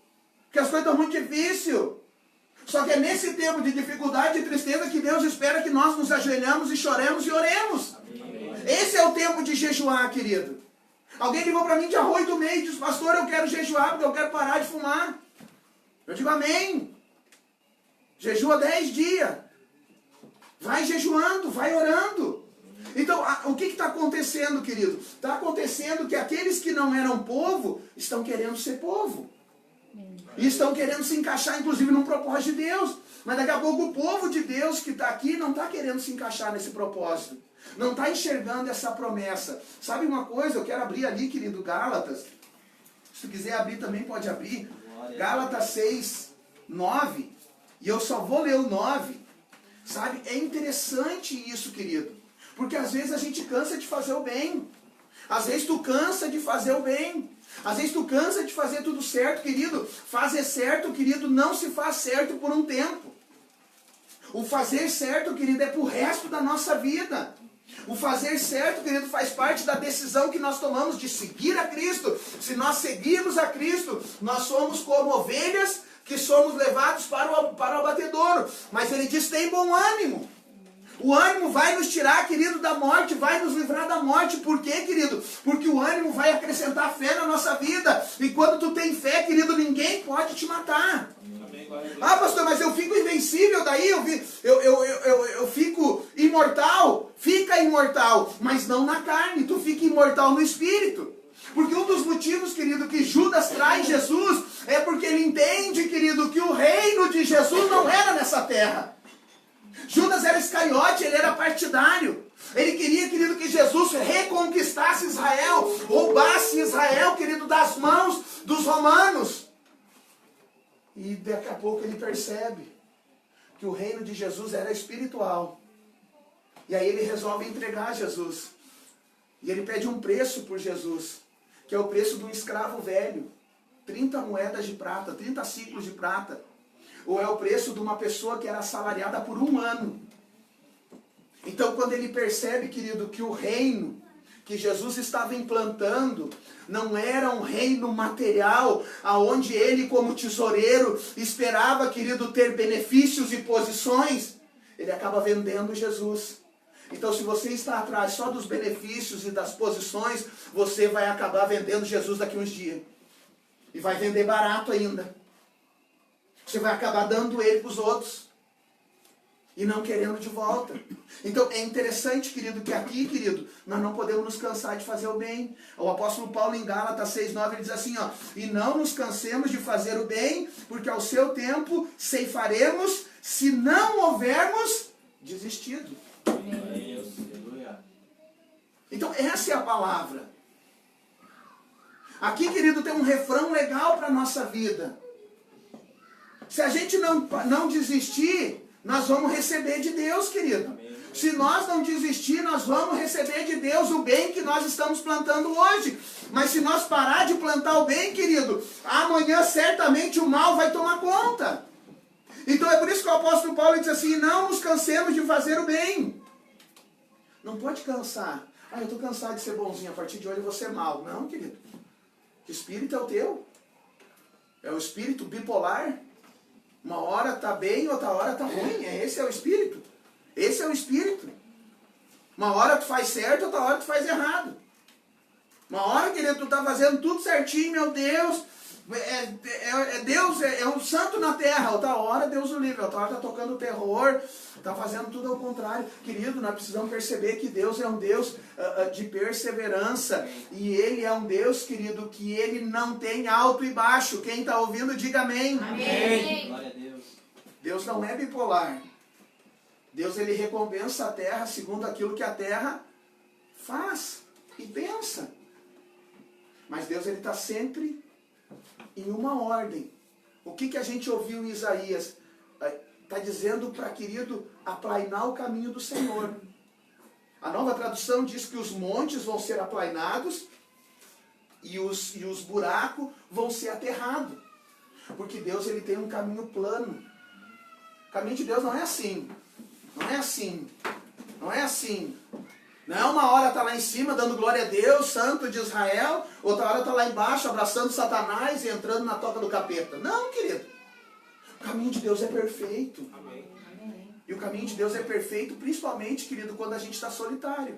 Porque as coisas estão muito difíceis. Só que é nesse tempo de dificuldade e tristeza que Deus espera que nós nos ajoelhamos e choremos e oremos. Amém. Esse é o tempo de jejuar, querido. Alguém ligou para mim dia 8 do mês e disse, pastor, eu quero jejuar porque eu quero parar de fumar. Eu digo, amém. Jejua 10 dias. Vai jejuando, vai orando. Então, o que está acontecendo, querido? Está acontecendo que aqueles que não eram povo estão querendo ser povo. E estão querendo se encaixar, inclusive, num propósito de Deus. Mas daqui a pouco o povo de Deus que está aqui não está querendo se encaixar nesse propósito. Não está enxergando essa promessa. Sabe uma coisa? Eu quero abrir ali, querido, Gálatas. Se tu quiser abrir também, pode abrir. Gálatas 6, 9. E eu só vou ler o 9. Sabe? É interessante isso, querido. Porque às vezes a gente cansa de fazer o bem. Às vezes tu cansa de fazer o bem. Às vezes tu cansa de fazer tudo certo, querido. Fazer certo, querido, não se faz certo por um tempo. O fazer certo, querido, é pro resto da nossa vida. O fazer certo, querido, faz parte da decisão que nós tomamos de seguir a Cristo. Se nós seguirmos a Cristo, nós somos como ovelhas que somos levados para o abatedouro. Mas ele diz, tem bom ânimo. O ânimo vai nos tirar, querido, da morte, vai nos livrar da morte. Por quê, querido? Porque o ânimo vai acrescentar fé na nossa vida. E quando tu tem fé, querido, ninguém pode te matar. Ah, pastor, mas eu fico invencível daí, eu fico imortal. Fica imortal, mas não na carne, tu fica imortal no espírito. Porque um dos motivos, querido, que Judas traz Jesus é porque ele entende, querido, que o reino de Jesus não era nessa terra. Judas era Iscariote, ele era partidário. Ele queria, querido, que Jesus reconquistasse Israel, roubasse Israel, querido, das mãos dos romanos. E daqui a pouco ele percebe que o reino de Jesus era espiritual. E aí ele resolve entregar Jesus. E ele pede um preço por Jesus, que é o preço de um escravo velho. 30 moedas de prata, 30 ciclos de prata. Ou é o preço de uma pessoa que era assalariada por 1 ano. Então quando ele percebe, querido, que o reino que Jesus estava implantando não era um reino material, aonde ele como tesoureiro esperava, querido, ter benefícios e posições, ele acaba vendendo Jesus. Então se você está atrás só dos benefícios e das posições, você vai acabar vendendo Jesus daqui uns dias. E vai vender barato ainda. Você vai acabar dando ele para os outros. E não querendo de volta. Então é interessante, querido, que aqui, querido, nós não podemos nos cansar de fazer o bem. O apóstolo Paulo em Gálatas 6,9, ele diz assim, ó, e não nos cansemos de fazer o bem, porque ao seu tempo ceifaremos, se não houvermos desistido. Então essa é a palavra. Aqui, querido, tem um refrão legal para a nossa vida. Se a gente não desistir, nós vamos receber de Deus, querido. Amém. Se nós não desistir, nós vamos receber de Deus o bem que nós estamos plantando hoje. Mas se nós parar de plantar o bem, querido, amanhã certamente o mal vai tomar conta. Então é por isso que o apóstolo Paulo diz assim, não nos cansemos de fazer o bem. Não pode cansar. Ah, eu estou cansado de ser bonzinho, a partir de hoje eu vou ser mal. Não, querido. O espírito é o teu. É o espírito bipolar. Uma hora está bem, outra hora está ruim. Esse é o espírito. Esse é o espírito. Uma hora tu faz certo, outra hora tu faz errado. Uma hora, querido, tu está fazendo tudo certinho, meu Deus. Deus é um santo na terra. Outra hora Deus o livre. Outra hora está tocando terror. Está fazendo tudo ao contrário. Querido, nós precisamos perceber que Deus é um Deus de perseverança. E Ele é um Deus, querido, que Ele não tem alto e baixo. Quem está ouvindo, diga amém. Amém. Glória a Deus. Deus não é bipolar. Deus, Ele recompensa a terra segundo aquilo que a terra faz e pensa. Mas Deus, Ele está sempre em uma ordem. O que a gente ouviu em Isaías? Está dizendo para, querido, aplainar o caminho do Senhor. A Nova Tradução diz que os montes vão ser aplainados e os buracos vão ser aterrados. Porque Deus, Ele tem um caminho plano. O caminho de Deus não é assim. Não é assim. Não é assim. Não é uma hora está lá em cima dando glória a Deus, santo de Israel, outra hora está lá embaixo abraçando Satanás e entrando na toca do capeta. Não, querido. O caminho de Deus é perfeito. Amém. E o caminho de Deus é perfeito, principalmente, querido, quando a gente está solitário.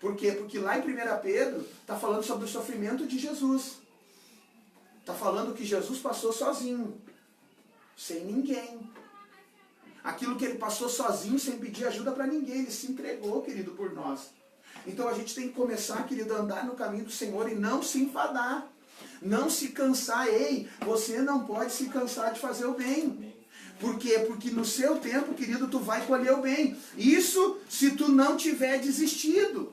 Por quê? Porque lá em 1 Pedro está falando sobre o sofrimento de Jesus. Está falando que Jesus passou sozinho, sem ninguém. Aquilo que ele passou sozinho, sem pedir ajuda para ninguém. Ele se entregou, querido, por nós. Então a gente tem que começar, querido, a andar no caminho do Senhor e não se enfadar. Não se cansar. Ei, você não pode se cansar de fazer o bem. Por quê? Porque no seu tempo, querido, tu vai colher o bem. Isso se tu não tiver desistido.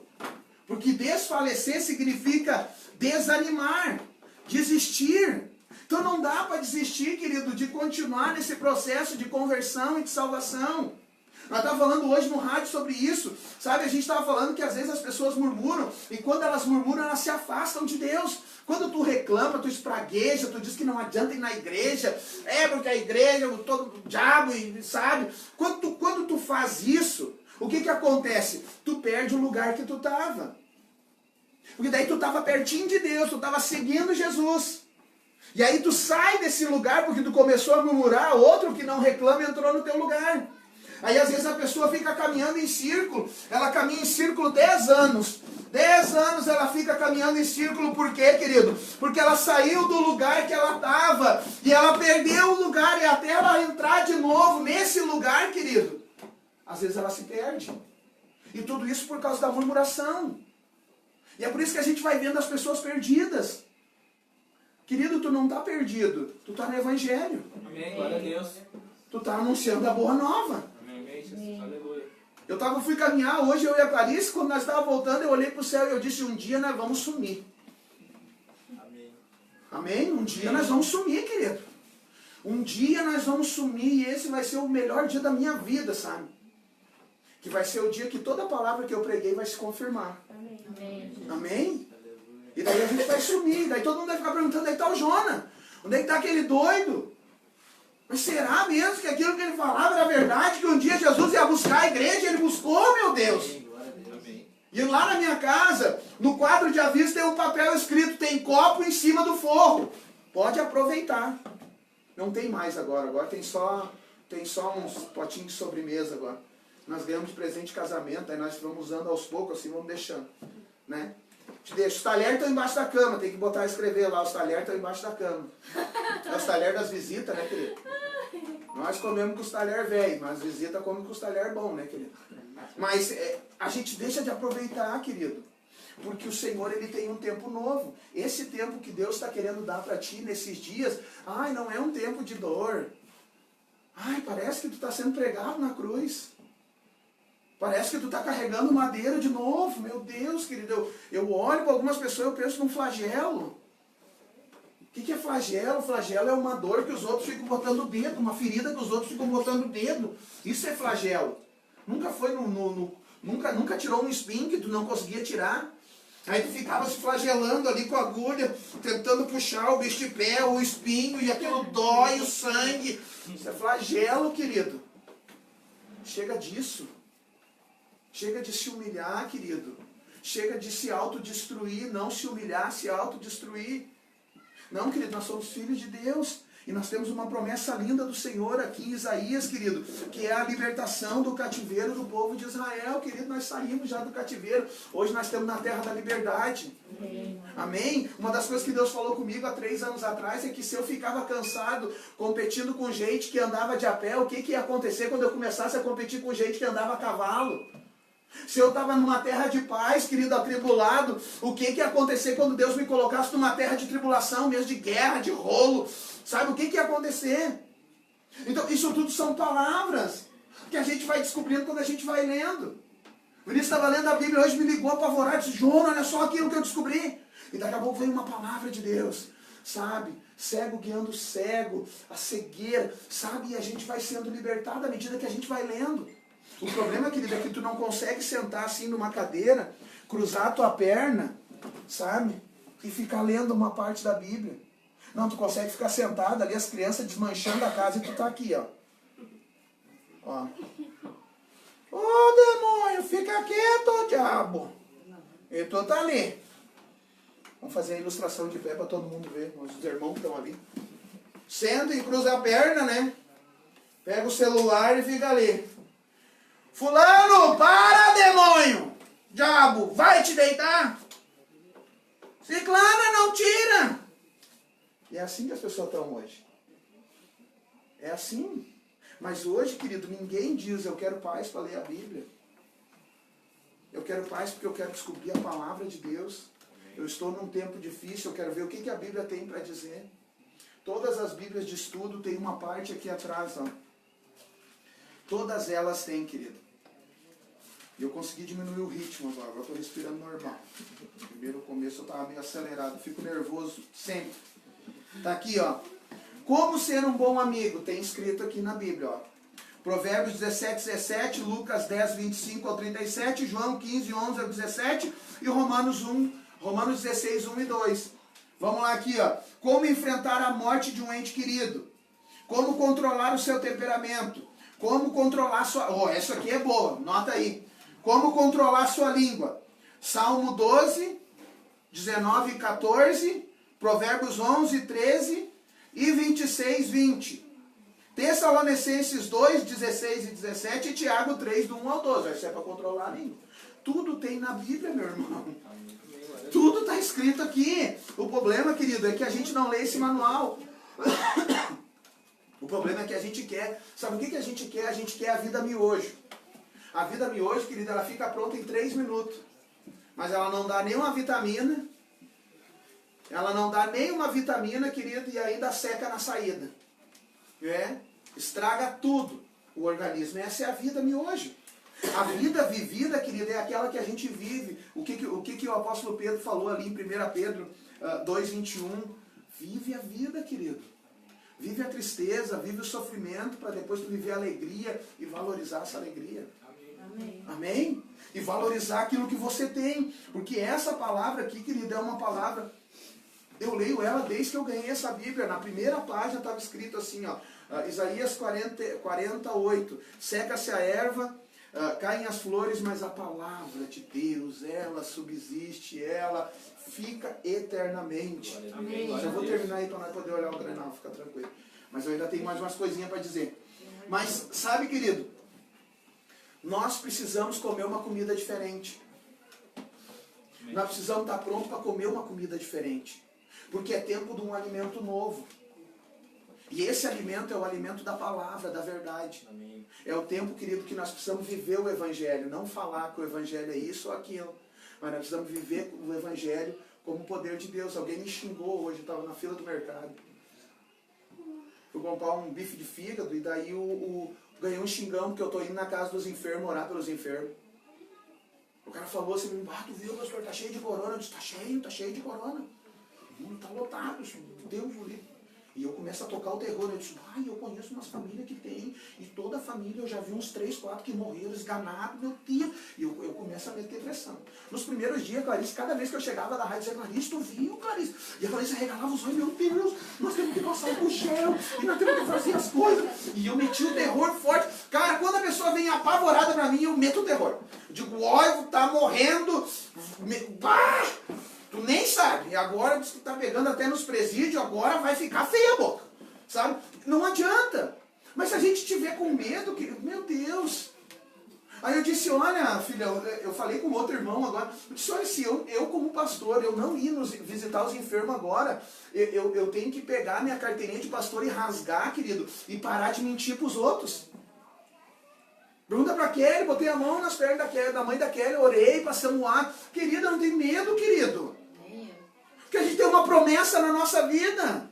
Porque desfalecer significa desanimar, desistir. Então não dá para desistir, querido, de continuar nesse processo de conversão e de salvação. Nós estávamos falando hoje no rádio sobre isso. Sabe, a gente estava falando que às vezes as pessoas murmuram, e quando elas murmuram, elas se afastam de Deus. Quando tu reclama, tu espragueja, tu diz que não adianta ir na igreja, porque a igreja, todo o diabo, sabe? Quando tu faz isso, o que acontece? Tu perde o lugar que tu estava. Porque daí tu estava pertinho de Deus, tu estava seguindo Jesus. E aí tu sai desse lugar porque tu começou a murmurar, outro que não reclama entrou no teu lugar. Aí às vezes a pessoa fica caminhando em círculo, ela caminha em círculo 10 anos. 10 anos ela fica caminhando em círculo, por quê, querido? Porque ela saiu do lugar que ela estava, e ela perdeu o lugar, e até ela entrar de novo nesse lugar, querido, às vezes ela se perde. E tudo isso por causa da murmuração. E é por isso que a gente vai vendo as pessoas perdidas. Querido, tu não está perdido, tu está no Evangelho. Amém, glória a Deus. Tu está anunciando a boa nova. Amém, Jesus, aleluia. Eu fui caminhar hoje, eu e a Clarice, quando nós estávamos voltando, eu olhei para o céu e eu disse, um dia nós vamos sumir. Amém. Amém? Um dia nós vamos sumir, querido. Um dia nós vamos sumir, e esse vai ser o melhor dia da minha vida, sabe? Que vai ser o dia que toda palavra que eu preguei vai se confirmar. Amém. Amém? E daí a gente vai sumir, daí todo mundo vai ficar perguntando, onde é que está o Jonas? Onde é que está aquele doido? Mas será mesmo que aquilo que ele falava era verdade? Que um dia Jesus ia buscar a igreja? Ele buscou, meu Deus! Amém. E lá na minha casa, no quadro de aviso tem um papel escrito, tem copo em cima do forro. Pode aproveitar. Não tem mais agora, agora tem só uns potinhos de sobremesa agora. Nós ganhamos de presente de casamento, aí nós vamos usando aos poucos, assim vamos deixando, né? Te deixo. Os talheres estão embaixo da cama, tem que botar escrever lá, os talheres estão embaixo da cama. É os talheres das visitas, né, querido? Nós comemos com os talheres velhos, mas as visitas comem com os talheres bons, né, querido? Mas a gente deixa de aproveitar, querido, porque o Senhor, Ele tem um tempo novo. Esse tempo que Deus está querendo dar para ti nesses dias, não é um tempo de dor. Parece que tu está sendo pregado na cruz. Parece que tu está carregando madeira de novo. Meu Deus, querido. Eu olho para algumas pessoas e eu penso num flagelo. O que é flagelo? Flagelo é uma dor que os outros ficam botando o dedo. Uma ferida que os outros ficam botando o dedo. Isso é flagelo. Nunca foi nunca tirou um espinho que tu não conseguia tirar. Aí tu ficava se flagelando ali com a agulha, tentando puxar o bicho de pé, o espinho, e aquilo dói, o sangue. Isso é flagelo, querido. Chega disso. Chega de se humilhar, querido. Chega de se autodestruir, não se humilhar, se autodestruir. Não, querido, nós somos filhos de Deus. E nós temos uma promessa linda do Senhor aqui em Isaías, querido, que é a libertação do cativeiro do povo de Israel. Querido, nós saímos já do cativeiro. Hoje nós estamos na terra da liberdade. Amém? Uma das coisas que Deus falou comigo há 3 anos atrás é que se eu ficava cansado competindo com gente que andava de a pé, o que ia acontecer quando eu começasse a competir com gente que andava a cavalo? Se eu estava numa terra de paz, querido, atribulado, o que ia acontecer quando Deus me colocasse numa terra de tribulação, mesmo de guerra, de rolo? Sabe o que ia acontecer? Então, isso tudo são palavras que a gente vai descobrindo quando a gente vai lendo. O Vinícius estava lendo a Bíblia hoje, me ligou apavorado, disse, Jonas, olha só aquilo que eu descobri. E daqui a pouco veio uma palavra de Deus, sabe? Cego guiando cego, a cegueira, sabe? E a gente vai sendo libertado à medida que a gente vai lendo. O problema, querido, é que tu não consegue sentar assim numa cadeira, cruzar a tua perna, sabe? E ficar lendo uma parte da Bíblia. Não, tu consegue ficar sentado ali, as crianças desmanchando a casa e tu tá aqui, ó. Ô demônio, fica quieto, diabo. E tu tá ali. Vamos fazer a ilustração de pé para todo mundo ver. Os irmãos que estão ali. Senta e cruza a perna, né? Pega o celular e fica ali. Fulano, para, demônio! Diabo, vai te deitar! Ciclana, não tira! E é assim que as pessoas estão hoje. É assim. Mas hoje, querido, ninguém diz, eu quero paz para ler a Bíblia. Eu quero paz porque eu quero descobrir a palavra de Deus. Eu estou num tempo difícil, eu quero ver o que a Bíblia tem para dizer. Todas as Bíblias de estudo tem uma parte aqui atrás, ó. Todas elas têm, querido. E eu consegui diminuir o ritmo agora estou respirando normal. Primeiro começo eu estava meio acelerado, fico nervoso sempre. Tá aqui, ó. Como ser um bom amigo? Tem escrito aqui na Bíblia, ó. Provérbios 17, 17, Lucas 10, 25 ao 37, João 15, 11 ao 17 e Romanos 16, 1 e 2. Vamos lá aqui, ó. Como enfrentar a morte de um ente querido. Como controlar o seu temperamento. Como controlar sua... Oh, essa aqui é boa, nota aí. Como controlar sua língua. Salmo 12, 19 e 14, Provérbios 11, 13 e 26, 20. Tessalonicenses 2, 16 e 17 e Tiago 3, do 1 ao 12. Isso é para controlar a língua. Tudo tem na Bíblia, meu irmão. Tudo está escrito aqui. O problema, querido, é que a gente não lê esse manual. O problema é que a gente quer... Sabe o que a gente quer? A gente quer a vida miojo. A vida miojo, querido, ela fica pronta em 3 minutos. Mas ela não dá nenhuma vitamina. Ela não dá nenhuma vitamina, querido, e ainda seca na saída. Estraga tudo o organismo. Essa é a vida miojo. A vida vivida, querido, é aquela que a gente vive. O que o apóstolo Pedro falou ali em 1 Pedro 2, 21? Vive a vida, querido. Vive a tristeza, vive o sofrimento, para depois tu viver a alegria e valorizar essa alegria. Amém. Amém? E valorizar aquilo que você tem. Porque essa palavra aqui, querido, é uma palavra... Eu leio ela desde que eu ganhei essa Bíblia. Na primeira página estava escrito assim, ó, Isaías 48. Seca-se a erva, caem as flores, mas a palavra de Deus, ela subsiste, ela fica eternamente. Amém. Já vou terminar aí para nós poder olhar o Grenal, fica tranquilo. Mas eu ainda tenho mais umas coisinhas para dizer. Mas, sabe, querido, nós precisamos comer uma comida diferente. Nós precisamos estar prontos para comer uma comida diferente. Porque é tempo de um alimento novo. E esse alimento é o alimento da palavra, da verdade. Amém. É o tempo, querido, que nós precisamos viver o Evangelho. Não falar que o Evangelho é isso ou aquilo. Mas nós precisamos viver o Evangelho como poder de Deus. Alguém me xingou hoje, eu estava na fila do mercado. Fui comprar um bife de fígado e daí ganhei um xingão porque eu estou indo na casa dos enfermos, orar pelos enfermos. O cara falou assim, tu viu, pastor, tá cheio de corona. Eu disse, tá cheio de corona. O mundo tá lotado, Deus o livre. E eu começo a tocar o terror. Eu disse, eu conheço umas famílias que tem. E toda a família, eu já vi uns 3, 4 que morreram, esganados, meu Deus. E eu começo a meter pressão. Nos primeiros dias, Clarice, cada vez que eu chegava da rádio, eu dizia, Clarice, tu viu, Clarice? E a Clarice regalava os olhos, meu Deus, nós temos que passar com gel. E nós temos que fazer as coisas. E eu meti o terror forte. Cara, quando a pessoa vem apavorada pra mim, eu meto o terror. Eu digo, tá morrendo. Tu nem sabe. E agora diz que tá pegando até nos presídios, agora vai ficar feia a boca. Sabe? Não adianta. Mas se a gente tiver com medo, meu Deus. Aí eu disse, olha, filha, eu falei com outro irmão agora. Eu disse, olha, se eu como pastor, eu não ir visitar os enfermos agora, eu tenho que pegar minha carteirinha de pastor e rasgar, querido, e parar de mentir pros outros. Pergunta pra Kelly, botei a mão nas pernas da mãe da Kelly, orei, passamos o ar. Querida, não tem medo, querido. Porque a gente tem uma promessa na nossa vida.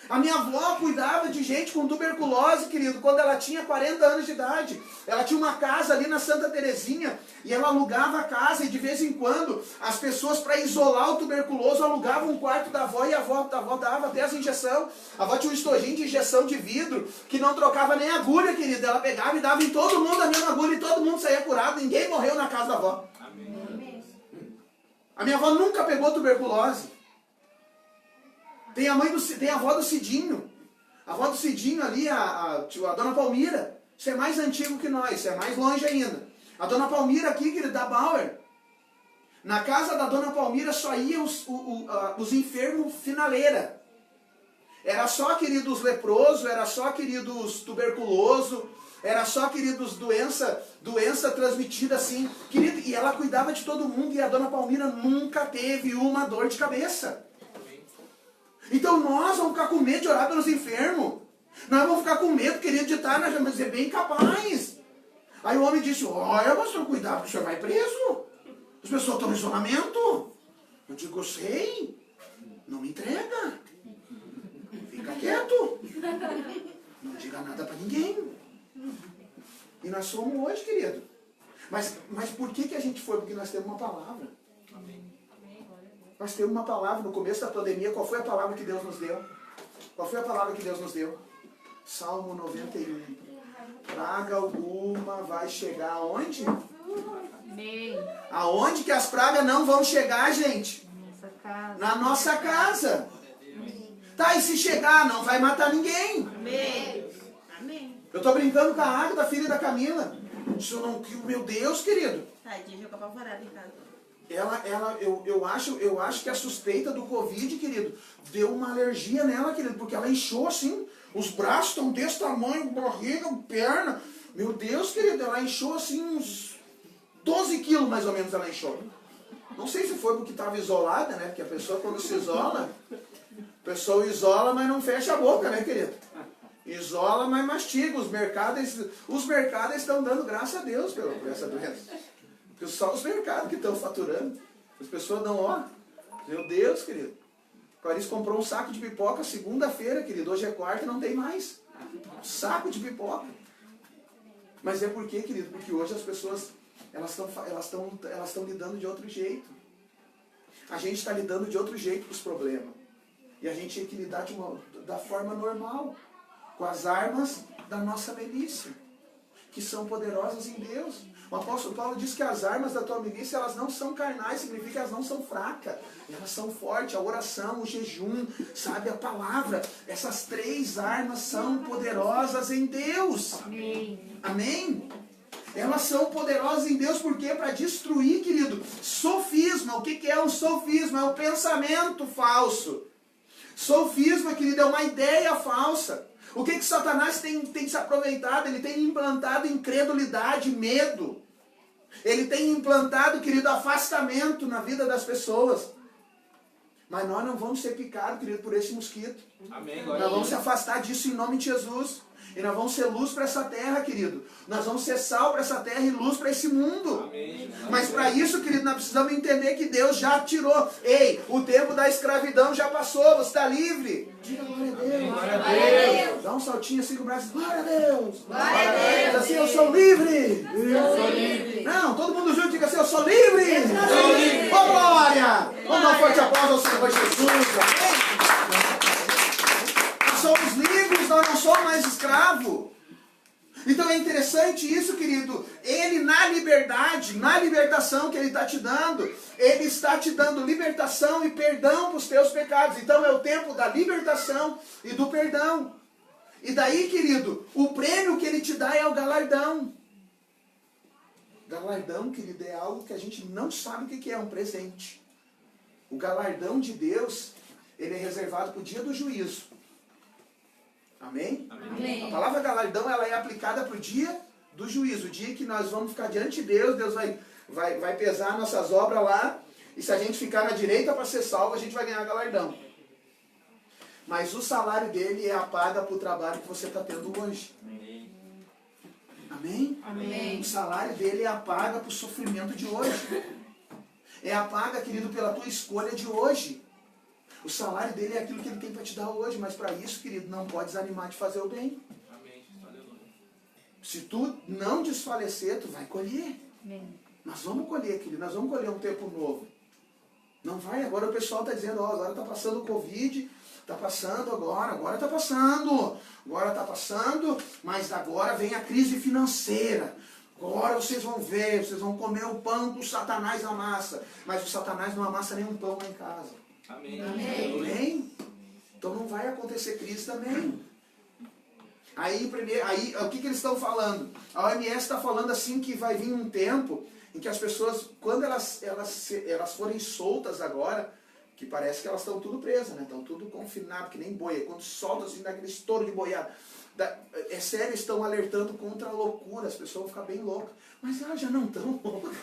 A minha avó cuidava de gente com tuberculose, querido, quando ela tinha 40 anos de idade. Ela tinha uma casa ali na Santa Terezinha e ela alugava a casa e de vez em quando as pessoas, para isolar o tuberculoso, alugavam um quarto da avó e a avó dava até as injeções. A avó tinha um estojinho de injeção de vidro que não trocava nem agulha, querido. Ela pegava e dava em todo mundo a mesma agulha e todo mundo saía curado. Ninguém morreu na casa da avó. Amém. A minha avó nunca pegou tuberculose. Tem a avó do Cidinho. A avó do Cidinho ali, a dona Palmira. Isso é mais antigo que nós, isso é mais longe ainda. A dona Palmira aqui, querida, da Bauer. Na casa da dona Palmira só iam os enfermos finaleira. Era só, queridos, leproso, era só, queridos, tuberculoso, era só, queridos, doença transmitida assim. Querido, e ela cuidava de todo mundo e a dona Palmira nunca teve uma dor de cabeça. Então nós vamos ficar com medo de orar pelos enfermos. Nós vamos ficar com medo, querido, de estar, nós vamos dizer, bem capaz. Aí o homem disse, olha, pastor, cuidado, porque o senhor vai preso. As pessoas estão em isolamento. Eu digo, eu sei. Não me entrega. Fica quieto. Não diga nada para ninguém. E nós somos hoje, querido. Mas por que a gente foi? Porque nós temos uma palavra. Nós temos uma palavra. No começo da pandemia, qual foi a palavra que Deus nos deu? Qual foi a palavra que Deus nos deu? Salmo 91. praga alguma vai chegar aonde? Amém. Aonde que as pragas não vão chegar, gente? Nossa casa. Na nossa casa. Tá, e se chegar, não vai matar ninguém. Amém. Amém. Eu tô brincando com a Ágata, filha da Camila. Isso não, meu Deus, querido. Tadinha, jogou pra fora em casa. Eu acho que a suspeita do Covid, querido, deu uma alergia nela, querido, porque ela inchou assim, os braços estão desse tamanho, barriga, perna. Meu Deus, querido, ela inchou assim uns 12 quilos mais ou menos ela inchou. Não sei se foi porque estava isolada, né? Porque a pessoa quando se isola, a pessoa isola, mas não fecha a boca, né, querido? Isola, mas mastiga. Os mercados estão dando graças a Deus por essa doença. Porque só os mercados que estão faturando. As pessoas dão, ó, meu Deus, querido. Clarice comprou um saco de pipoca segunda-feira, querido. Hoje é quarta e não tem mais. Um saco de pipoca. Mas é por quê, querido? Porque hoje as pessoas, elas estão lidando de outro jeito. A gente está lidando de outro jeito com os problemas. E a gente tem que lidar da forma normal. Com as armas da nossa milícia. Que são poderosas em Deus. O apóstolo Paulo diz que as armas da tua milícia, elas não são carnais, significa que elas não são fracas. Elas são fortes, a oração, o jejum, sabe, a palavra. Essas 3 armas são poderosas em Deus. Amém. Amém? Elas são poderosas em Deus porque para destruir, querido, sofisma. O que é um sofisma? É um pensamento falso. Sofisma, querido, é uma ideia falsa. O que Satanás tem se aproveitado? Ele tem implantado incredulidade, medo. Ele tem implantado, querido, afastamento na vida das pessoas. Mas nós não vamos ser picados, querido, por esse mosquito. Amém. Nós vamos se afastar disso em nome de Jesus. E nós vamos ser luz para essa terra, querido. Nós vamos ser sal para essa terra e luz para esse mundo. Amém. Mas para isso, querido, nós precisamos entender que Deus já tirou. Ei, o tempo da escravidão já passou, você está livre. Diga glória a Deus. Glória a Deus. Dá um saltinho assim com o braço. Glória a Deus. Glória a Deus. Diga assim, eu sou livre. Eu sou livre. Não, todo mundo junto, diga assim, eu sou livre. sou livre. Ô, glória. Vamos dar um forte aplauso ao Senhor Jesus. Amém? Nós somos livres, nós não somos mais escravos. Então é interessante isso, querido. Ele na liberdade, na libertação que Ele está te dando, Ele está te dando libertação e perdão para os teus pecados. Então é o tempo da libertação e do perdão. E daí, querido, o prêmio que Ele te dá é o galardão. Galardão, querido, é algo que a gente não sabe o que é, um presente. O galardão de Deus, ele é reservado para o dia do juízo. Amém? Amém. A palavra galardão, ela é aplicada para o dia do juízo. O dia que nós vamos ficar diante de Deus, Deus vai pesar nossas obras lá. E se a gente ficar na direita para ser salvo, a gente vai ganhar galardão. Mas o salário dele é a paga para o trabalho que você está tendo hoje. Amém? Amém. O salário dele é a paga para o sofrimento de hoje. É a paga, querido, pela tua escolha de hoje. O salário dele é aquilo que ele tem para te dar hoje. Mas para isso, querido, não pode desanimar de fazer o bem. Se tu não desfalecer, tu vai colher. Amém. Nós vamos colher, querido. Nós vamos colher um tempo novo. Não vai, agora o pessoal está dizendo, ó, agora está passando o Covid, está passando agora está passando, mas agora vem a crise financeira. Agora vocês vão ver, vocês vão comer o pão que o Satanás amassa. Mas o Satanás não amassa nenhum pão lá em casa. Amém. Amém? Então não vai acontecer crise também. Aí o que eles estão falando? A OMS está falando assim que vai vir um tempo em que as pessoas, quando elas forem soltas agora, que parece que elas estão tudo presas, né? Estão tudo confinadas, que nem boia. Quando solta assim, dá aquele estouro de boiada. É sério, estão alertando contra a loucura. As pessoas vão ficar bem loucas. Mas elas já não estão loucas.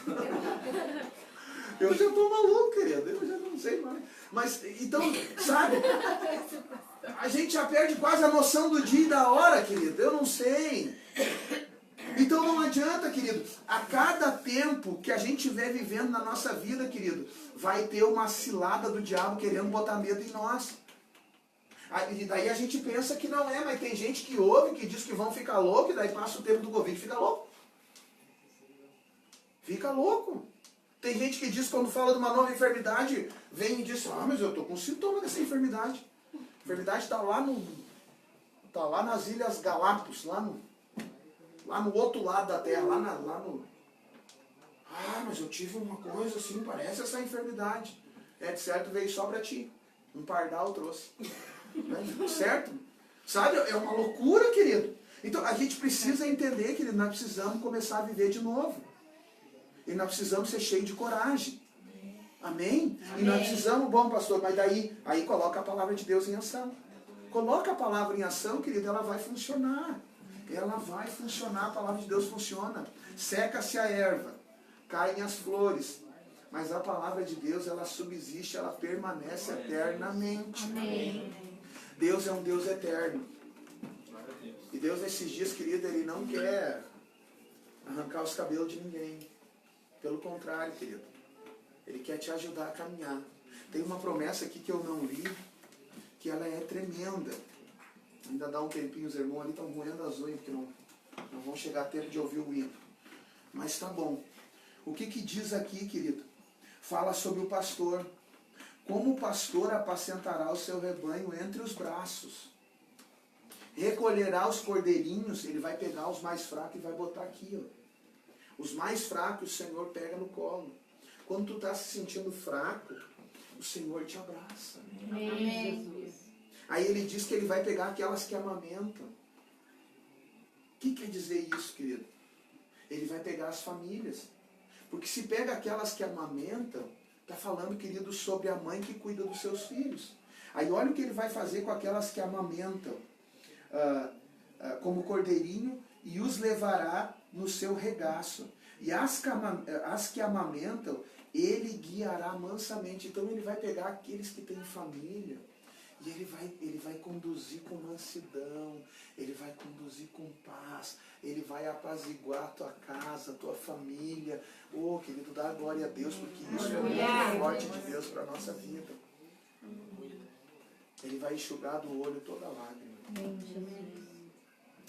Eu já estou maluco, querido. Eu já não sei mais. Mas, então, sabe? A gente já perde quase a noção do dia e da hora, querido. Eu não sei. Então não adianta, querido. A cada tempo que a gente estiver vivendo na nossa vida, querido, vai ter uma cilada do diabo querendo botar medo em nós. E daí a gente pensa que não é, mas tem gente que ouve, que diz que vão ficar loucos, e daí passa o tempo do Covid e fica louco. Fica louco. Tem gente que diz, quando fala de uma nova enfermidade, vem e diz, mas eu estou com sintoma dessa enfermidade. A enfermidade está lá nas Ilhas Galápagos, lá lá no outro lado da terra, lá no... Ah, mas eu tive uma coisa assim, parece essa enfermidade. De certo veio só para ti. Um pardal trouxe. Né? Certo? Sabe, é uma loucura, querido. Então a gente precisa entender, querido, nós precisamos começar a viver de novo. E nós precisamos ser cheios de coragem. Amém? E nós precisamos, bom pastor, mas daí aí coloca a palavra de Deus em ação. Coloca a palavra em ação, querido, ela vai funcionar. Ela vai funcionar, a palavra de Deus funciona. Seca-se a erva, caem as flores, mas a palavra de Deus, ela subsiste, ela permanece eternamente. Amém. Deus é um Deus eterno. E Deus nesses dias, querido, Ele não quer arrancar os cabelos de ninguém. Pelo contrário, querido, Ele quer te ajudar a caminhar. Tem uma promessa aqui que eu não li, que ela é tremenda. Ainda dá um tempinho, os irmãos ali estão roendo as unhas, porque não vão chegar a tempo de ouvir o hino. Mas tá bom. O que diz aqui, querido? Fala sobre o pastor. Como o pastor apacentará o seu rebanho entre os braços. Recolherá os cordeirinhos, ele vai pegar os mais fracos e vai botar aqui, ó. Os mais fracos o Senhor pega no colo. Quando tu está se sentindo fraco, o Senhor te abraça. Amém. Aí ele diz que ele vai pegar aquelas que amamentam. O que quer dizer isso, querido? Ele vai pegar as famílias. Porque se pega aquelas que amamentam, está falando, querido, sobre a mãe que cuida dos seus filhos. Aí olha o que ele vai fazer com aquelas que amamentam. Como cordeirinho, e os levará no seu regaço. E as que amamentam, ele guiará mansamente. Então ele vai pegar aqueles que têm família, e ele vai conduzir com mansidão, ele vai conduzir com paz, ele vai apaziguar a tua casa, a tua família. Oh, querido, dá glória a Deus, porque isso é o muito forte de Deus para a nossa vida. Ele vai enxugar do olho toda lágrima.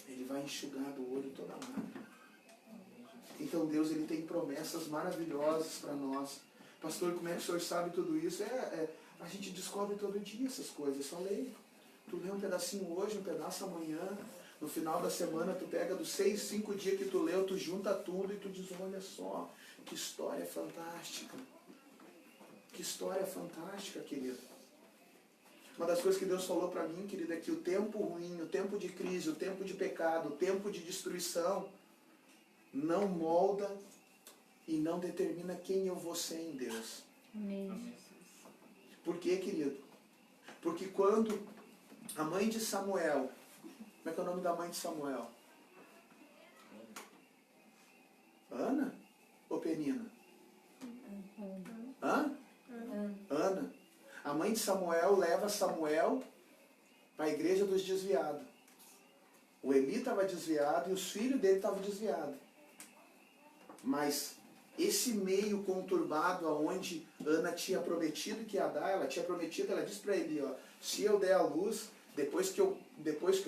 Ele vai enxugar do olho toda lágrima. Então Deus, Ele tem promessas maravilhosas para nós. Pastor, como é que o senhor sabe tudo isso? A gente descobre todo dia essas coisas, só leio. Tu lê um pedacinho hoje, um pedaço amanhã. No final da semana tu pega dos 5 dias que tu leu, tu junta tudo e tu diz, olha só, que história fantástica. Que história fantástica, querido. Uma das coisas que Deus falou para mim, querido, é que o tempo ruim, o tempo de crise, o tempo de pecado, o tempo de destruição, não molda e não determina quem eu vou ser em Deus. Amém. Por quê, querido? Porque quando a mãe de Samuel, como é que é o nome da mãe de Samuel? Ana ou Penina? Hã? Ana. A mãe de Samuel leva Samuel para a igreja dos desviados. O Eli estava desviado e os filhos dele estavam desviados. Mas esse meio conturbado aonde Ana tinha prometido que ia dar, ela tinha prometido, ela disse para Eli, ó, se eu der a luz, depois que o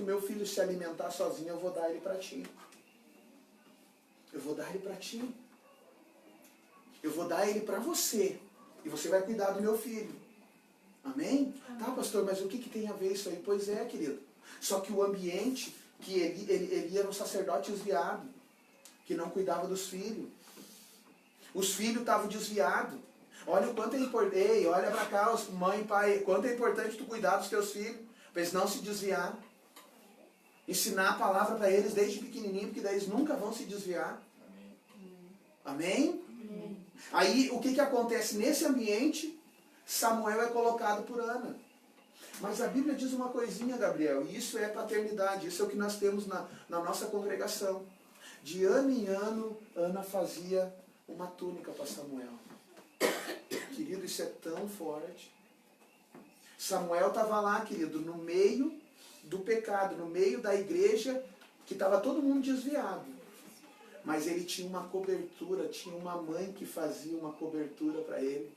meu filho se alimentar sozinho, eu vou dar ele para ti. Eu vou dar ele para ti. Eu vou dar ele para você. E você vai cuidar do meu filho. Amém? Tá, pastor, mas o que tem a ver isso aí? Pois é, querido. Só que o ambiente, que ele era um sacerdote desviado, que não cuidava dos filhos. Os filhos estavam desviados. Olha o quanto é importante. Ei, olha pra cá, mãe e pai, quanto é importante tu cuidar dos teus filhos, para eles não se desviar. Ensinar a palavra para eles desde pequenininho, porque daí eles nunca vão se desviar. Amém? Amém? Aí, o que acontece nesse ambiente? Samuel é colocado por Ana. Mas a Bíblia diz uma coisinha, Gabriel, e isso é paternidade, isso é o que nós temos na nossa congregação. De ano em ano, Ana fazia uma túnica para Samuel. Querido, isso é tão forte. Samuel estava lá, querido, no meio do pecado, no meio da igreja, que estava todo mundo desviado. Mas ele tinha uma cobertura, tinha uma mãe que fazia uma cobertura para ele.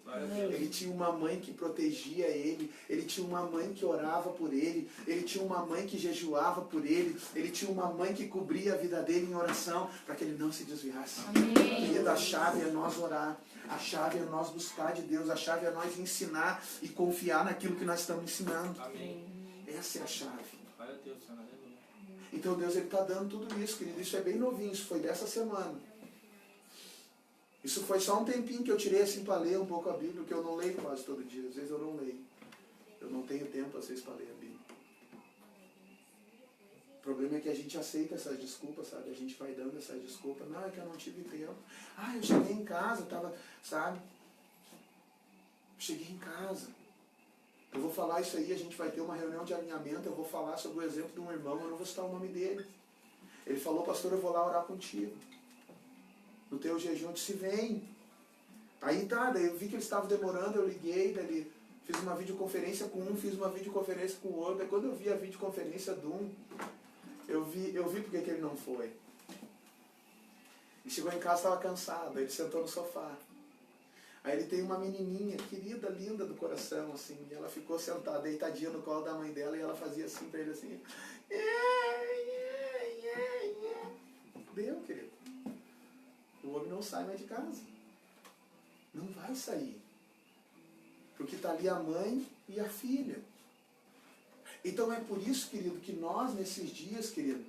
Ele tinha uma mãe que protegia ele. Ele tinha uma mãe que orava por ele. Ele tinha uma mãe que jejuava por ele. Ele tinha uma mãe que cobria a vida dele em oração para que ele não se desviasse. Querida, a chave é nós orar. A chave é nós buscar de Deus. A chave é nós ensinar e confiar naquilo que nós estamos ensinando. Amém. Essa é a chave. Então Deus está dando tudo isso, querido. Isso é bem novinho, isso foi dessa semana. Isso foi só um tempinho que eu tirei assim para ler um pouco a Bíblia, porque eu não leio quase todo dia. Às vezes eu não leio. Eu não tenho tempo às vezes para ler a Bíblia. O problema é que a gente aceita essas desculpas, sabe? A gente vai dando essas desculpas. Não, é que eu não tive tempo. Ah, eu cheguei em casa, tava, sabe? Cheguei em casa. Eu vou falar isso aí, a gente vai ter uma reunião de alinhamento, eu vou falar sobre o exemplo de um irmão, eu não vou citar o nome dele. Ele falou, pastor, eu vou lá orar contigo. No teu jejum, eu disse, vem. Aí tá, daí eu vi que ele estava demorando, eu liguei, daí ele fiz uma videoconferência com um, fiz uma videoconferência com o outro. Daí quando eu vi a videoconferência de um, eu vi porque que ele não foi. Ele chegou em casa, estava cansado, aí ele sentou no sofá. Aí ele tem uma menininha, querida, linda do coração, assim, e ela ficou sentada, deitadinha no colo da mãe dela, e ela fazia assim pra ele, assim, deu, querido. O homem não sai mais de casa. Não vai sair. Porque está ali a mãe e a filha. Então é por isso, querido, que nós, nesses dias, querido,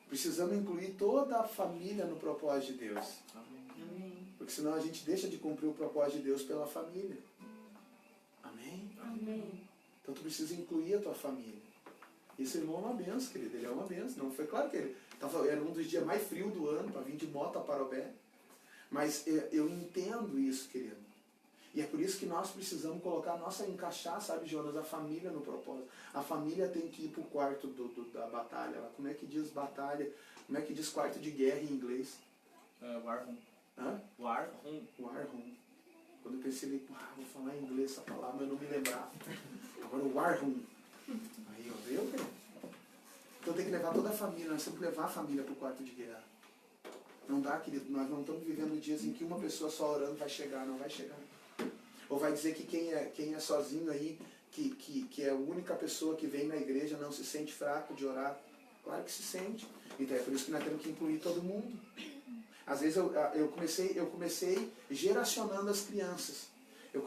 precisamos incluir toda a família no propósito de Deus. Amém. Porque senão a gente deixa de cumprir o propósito de Deus pela família. Amém? Amém. Então tu precisa incluir a tua família. Esse irmão é uma benção, querido. Ele é uma benção. Não foi claro que ele era um dos dias mais frios do ano para vir de moto a Parobé. Mas eu entendo isso, querido. E é por isso que nós precisamos colocar encaixar, sabe, Jonas, a família no propósito. A família tem que ir para o quarto da batalha. Como é que diz batalha? Como é que diz quarto de guerra em inglês? War room. Hã? War room. War room. Quando eu percebi, vou falar em inglês essa palavra, eu não me lembrava. Agora o war room. Aí, ó, viu, querido? Então tem que levar toda a família, nós temos que levar a família para o quarto de guerra. Não dá, querido, nós não estamos vivendo dias em que uma pessoa só orando vai chegar, não vai chegar. Ou vai dizer que quem é sozinho aí, que é a única pessoa que vem na igreja, não se sente fraco de orar. Claro que se sente. Então é por isso que nós temos que incluir todo mundo. Às vezes eu comecei geracionando as crianças. Eu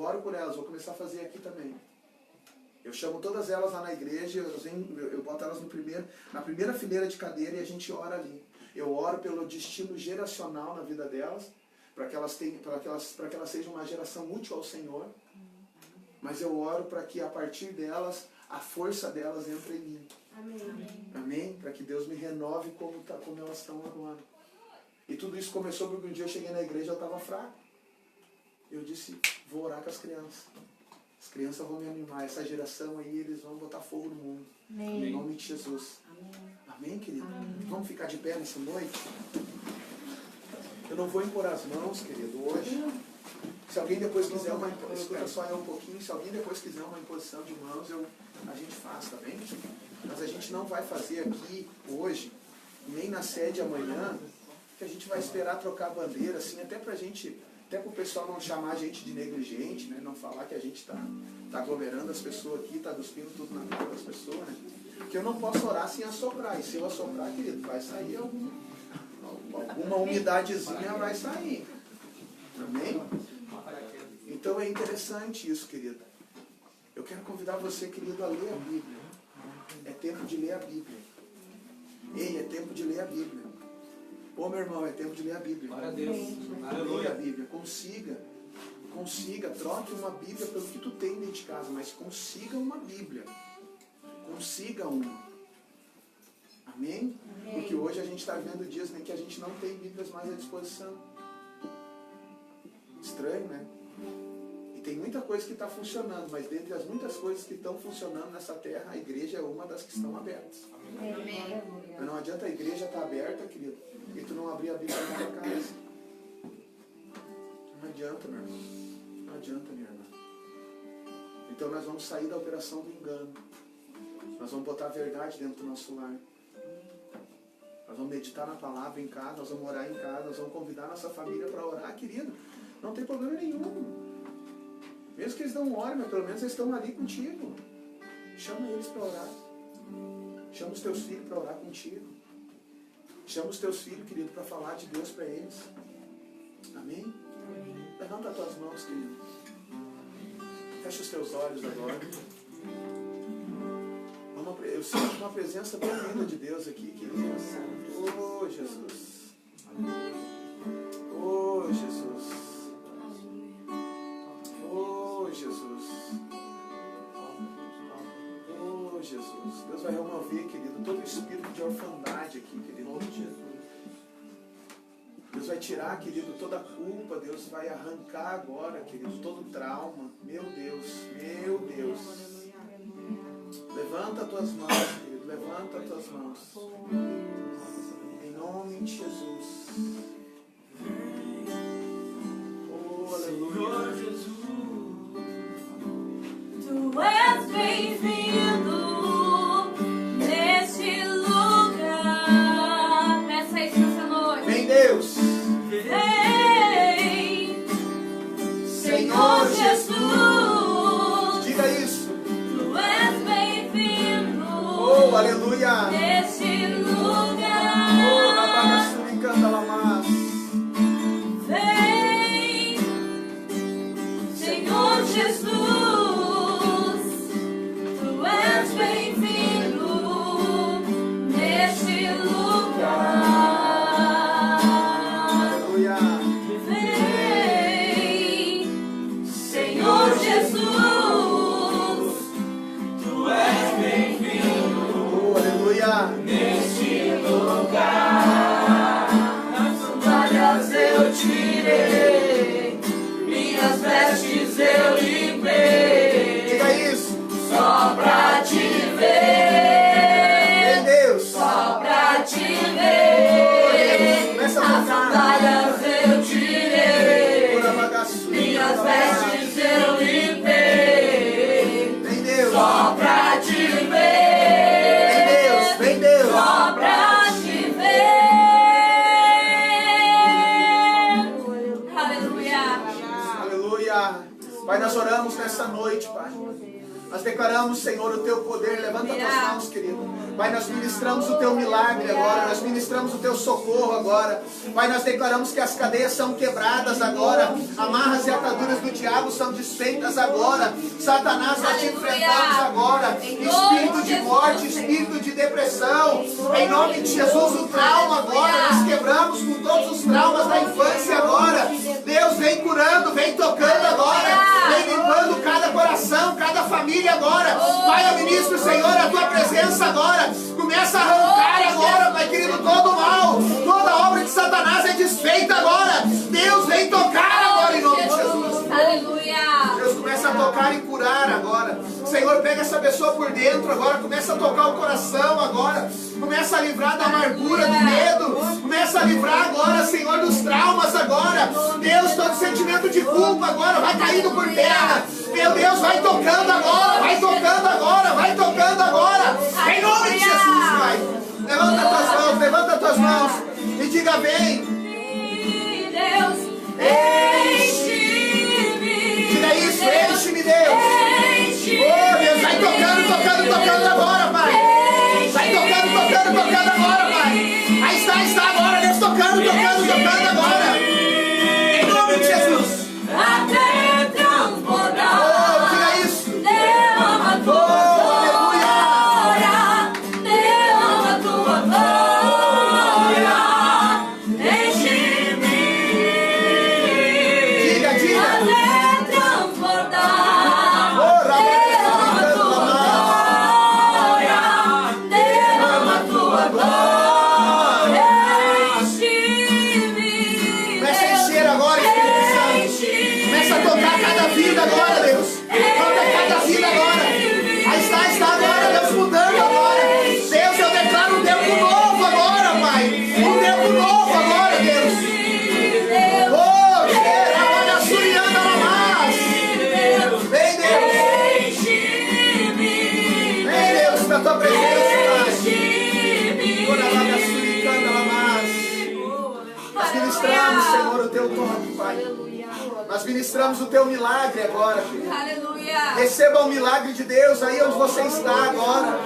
oro por elas, vou começar a fazer aqui também. Eu chamo todas elas lá na igreja, eu boto elas na primeira fileira de cadeira e a gente ora ali. Eu oro pelo destino geracional na vida delas, para que elas sejam uma geração útil ao Senhor. Mas eu oro para que a partir delas, a força delas entre em mim. Amém. Amém? Para que Deus me renove como elas estão agora. E tudo isso começou porque um dia eu cheguei na igreja e eu estava fraco. Eu disse, vou orar com as crianças. As crianças vão me animar, essa geração aí, eles vão botar fogo no mundo. Amém. Em nome de Jesus. Amém, querido? Vamos ficar de pé nessa noite? Eu não vou impor as mãos, querido, hoje. Se alguém depois quiser escuta só eu um pouquinho, se alguém depois quiser uma imposição de mãos, a gente faz, tá bem? Mas a gente não vai fazer aqui hoje, nem na sede amanhã, que a gente vai esperar trocar a bandeira, assim, até para o pessoal não chamar a gente de negligente, né? Não falar que a gente está aglomerando as pessoas aqui, está cuspindo tudo na cara das pessoas, né? Porque eu não posso orar sem assoprar, e se eu assoprar, querido, vai sair alguma umidadezinha, vai sair. Amém? Então é interessante isso, querido. Eu quero convidar você, querido, a ler a Bíblia. É tempo de ler a Bíblia. Ei, é tempo de ler a Bíblia. Ô, meu irmão, é tempo de ler a Bíblia. Glória a Deus. Leia a Aleluia. Bíblia, consiga, troque uma Bíblia pelo que tu tem dentro de casa, mas consiga uma Bíblia. Consiga uma. Amém? Porque hoje a gente está vendo dias em que a gente não tem Bíblias mais à disposição. Estranho, né? E tem muita coisa que está funcionando, mas dentre as muitas coisas que estão funcionando nessa terra, a igreja é uma das que estão abertas. Amém. Mas não adianta a igreja estar aberta, querido, e tu não abrir a Bíblia na tua casa. Não adianta, meu irmão. Não adianta, minha irmã. Então nós vamos sair da operação do engano. Nós vamos botar a verdade dentro do nosso lar. Nós vamos meditar na palavra em casa, nós vamos orar em casa, nós vamos convidar nossa família para orar, querido. Não tem problema nenhum. Mesmo que eles não orem, mas pelo menos eles estão ali contigo. Chama eles para orar. Chama os teus filhos para orar contigo. Chama os teus filhos, querido, para falar de Deus para eles. Amém? Levanta as tuas mãos, querido. Fecha os teus olhos agora. Eu sinto uma presença tremenda de Deus aqui, queridos. Oh, Jesus. Oh, Jesus. Oh, Jesus. Oh, Jesus. Deus vai remover, querido, todo espírito de orfandade aqui, querido. Deus vai tirar, querido, toda a culpa. Deus vai arrancar agora, querido, todo o trauma. Meu Deus, meu Deus. Levanta as tuas mãos, querido. Levanta as tuas mãos. Em nome de Jesus. Oh, aleluia. Tu és bem-vindo neste lugar. Peça isso nessa noite. Vem, Deus. Vem, Senhor Jesus. Diga isso. Tu és bem-vindo Oh, aleluia. neste lugar. Oh, Rabagaçuri canta lamas. Vem, Senhor Jesus, Tu és bem-vindo neste lugar. Aleluia. Vem, Senhor Jesus, Tu és bem-vindo Oh, aleluia. neste lugar. As sandálias eu tirei, minhas vestes eu limpei, Diga isso. só pra te ver, Vem, Deus. só pra te Oh, ver. Deus. Começa a As tocar. sandálias eu tirei, Oh, Rabagaçuri minhas canta lamas. vestes eu limpei, Vem, Deus. só pra te Vem, ver, Deus. Vem, Deus. só pra te ver. Aleluia. Aleluia. Pai, nós oramos nessa noite, Pai. Nós declaramos, Senhor, o Teu poder. Levanta as tuas mãos, querido. Pai, nós ministramos o Teu milagre agora. Nós ministramos o Teu socorro agora. Pai, nós declaramos que as cadeias são quebradas agora. Amarras e ataduras do diabo são desfeitas agora. Satanás, nós te enfrentamos agora. Espírito de morte, espírito de depressão. Em nome de Jesus, o trauma agora. Nós quebramos com todos os traumas da infância agora. Deus, vem curando, vem tocando agora. Vem limpando cada coração, cada família agora. Pai, eu ministro, Senhor, a Tua presença agora. Começa a arrancar agora, Pai querido, todo o mal. Toda obra de Satanás é desfeita agora. Deus, vem tocar agora em nome de Jesus. Aleluia. Deus, começa a tocar e curar agora. Senhor, pega essa pessoa por dentro agora. Começa a tocar o coração agora. Começa a livrar da amargura, do medo. Começa a livrar agora, Senhor, dos traumas agora. Deus, todo sentimento de culpa agora vai caindo por terra. Meu Deus, vai tocando agora. Vai tocando agora. Vai tocando agora. Em nome de Jesus, Pai. Levanta as tuas mãos. Levanta as tuas mãos. E diga: vem. Deus, enche-me. Diga isso. Enche-me, Deus. Enche-me. Oh, Deus, vai tocando, tocando, tocando agora, Pai. Vai tocando, tocando, tocando agora, Pai. Aí está agora, Deus, tocando, tocando, tocando agora. Em nome de Jesus. Até transbordar. Oh, diga isso. Derrama a tua glória. Derrama a tua glória. Enche-me. Diga, diga. Até transbordar. Oh, Derrama a tua glória. Derrama a tua glória. Enche-me. Começa a encher agora, Espírito Santo. Começa a tocar cada vida agora, Deus. Toca cada vida agora. Aí está agora, Deus, mudando agora. Deus, eu declaro um tempo novo agora, Pai. Um tempo novo agora, Deus. Oh, Rabagaçuri anda lamas. Vem, Deus. Vem, Deus, na Tua presença, Pai. Oh, Rabagaçuri anda lamas. Nós ministramos, Senhor, o Teu toque, Pai. Nós ministramos o Teu milagre agora, filho. Aleluia. Receba o milagre de Deus aí onde você está agora.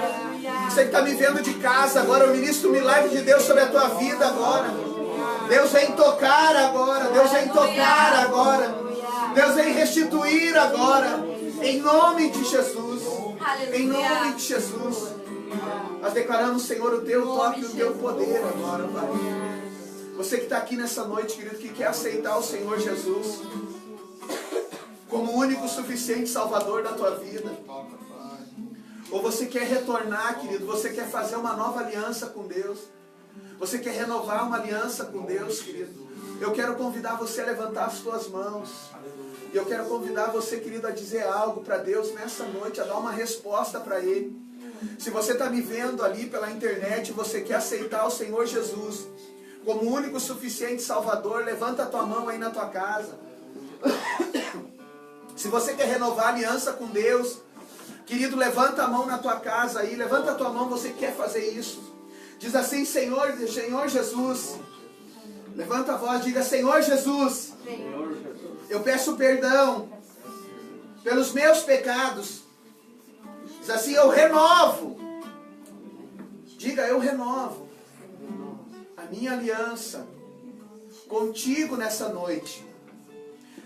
Você que está me vendo de casa agora, eu ministro o milagre de Deus sobre a tua vida agora. Deus vem tocar agora. Deus vem tocar agora. Deus vem restituir agora. Em nome de Jesus. Em nome Aleluia. de Jesus. Nós declaramos, Senhor, o teu toque e o teu poder agora, Pai. Você que está aqui nessa noite, querido, que quer aceitar o Senhor Jesus como o único suficiente Salvador da tua vida. Ou você quer retornar, querido, você quer fazer uma nova aliança com Deus. Você quer renovar uma aliança com Deus, querido. Eu quero convidar você a levantar as suas mãos. E eu quero convidar você, querido, a dizer algo para Deus nessa noite, a dar uma resposta para Ele. Se você está me vendo ali pela internet e você quer aceitar o Senhor Jesus como o único suficiente Salvador, levanta a tua mão aí na tua casa. Se você quer renovar a aliança com Deus, querido, levanta a mão na tua casa aí, levanta a tua mão, você quer fazer isso. Diz assim, Senhor Jesus, levanta a voz, diga, Senhor Jesus, eu peço perdão pelos meus pecados. Diz assim, eu renovo. Diga, eu renovo a minha aliança contigo nessa noite.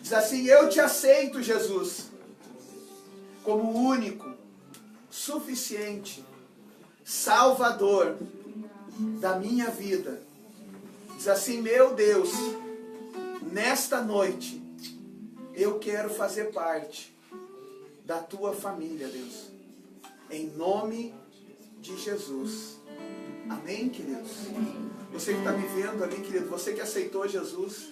Diz assim, eu te aceito, Jesus, como o único, suficiente, Salvador da minha vida. Diz assim, meu Deus, nesta noite, eu quero fazer parte da tua família, Deus. Em nome de Jesus. Amém, queridos? Você que está me vendo ali, querido, você que aceitou Jesus,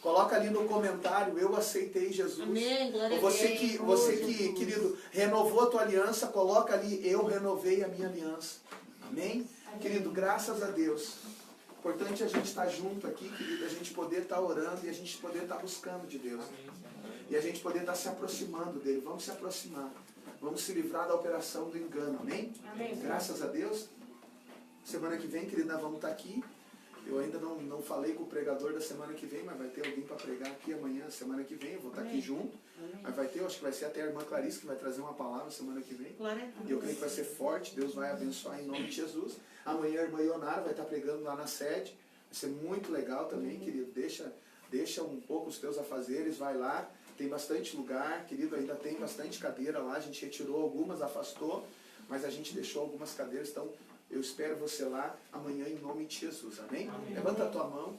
coloca ali no comentário, eu aceitei Jesus. Amém, glória a Ou Deus. você que, querido, renovou a tua aliança, coloca ali, eu renovei a minha aliança. Amém? Querido, graças a Deus. Importante a gente estar junto aqui, querido, a gente poder estar orando e a gente poder estar buscando de Deus. E a gente poder estar se aproximando dele. Vamos se aproximar. Vamos se livrar da operação do engano. Amém? Amém. Graças a Deus. Semana que vem, querido, nós vamos estar aqui. Eu ainda não falei com o pregador da semana que vem, mas vai ter alguém para pregar aqui amanhã, semana que vem. Eu vou estar aqui junto. Mas vai ter, eu acho que vai ser até a irmã Clarice que vai trazer uma palavra semana que vem. E eu creio que vai ser forte. Deus vai abençoar em nome de Jesus. Amanhã a irmã Ionara vai estar pregando lá na sede. Vai ser muito legal também, querido. Deixa um pouco os teus afazeres, vai lá. Tem bastante lugar, querido, ainda tem bastante cadeira lá. A gente retirou algumas, afastou, mas a gente deixou algumas cadeiras. Então, eu espero você lá amanhã em nome de Jesus. Amém? Levanta a tua mão.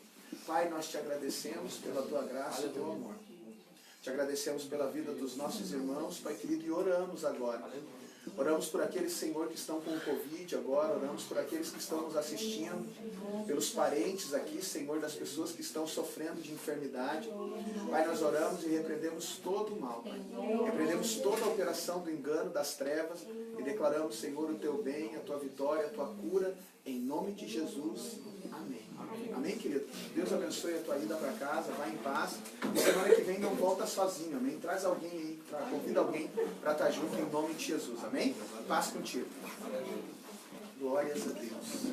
Pai, nós te agradecemos pela tua graça e teu amor. Te agradecemos pela vida dos nossos irmãos, Pai querido, e oramos agora. Oramos por aqueles, Senhor, que estão com o Covid agora. Oramos por aqueles que estão nos assistindo. Pelos parentes aqui, Senhor, das pessoas que estão sofrendo de enfermidade. Pai, nós oramos e repreendemos todo o mal, Pai. Repreendemos toda a operação do engano, das trevas. E declaramos, Senhor, o teu bem, a tua vitória, a tua cura. Em nome de Jesus. Amém. Amém, querido? Deus abençoe a tua ida para casa. Vai em paz. E semana que vem não volta sozinho. Amém? Traz alguém aí. Convida alguém para estar junto em nome de Jesus. Amém? Paz contigo. Glórias a Deus.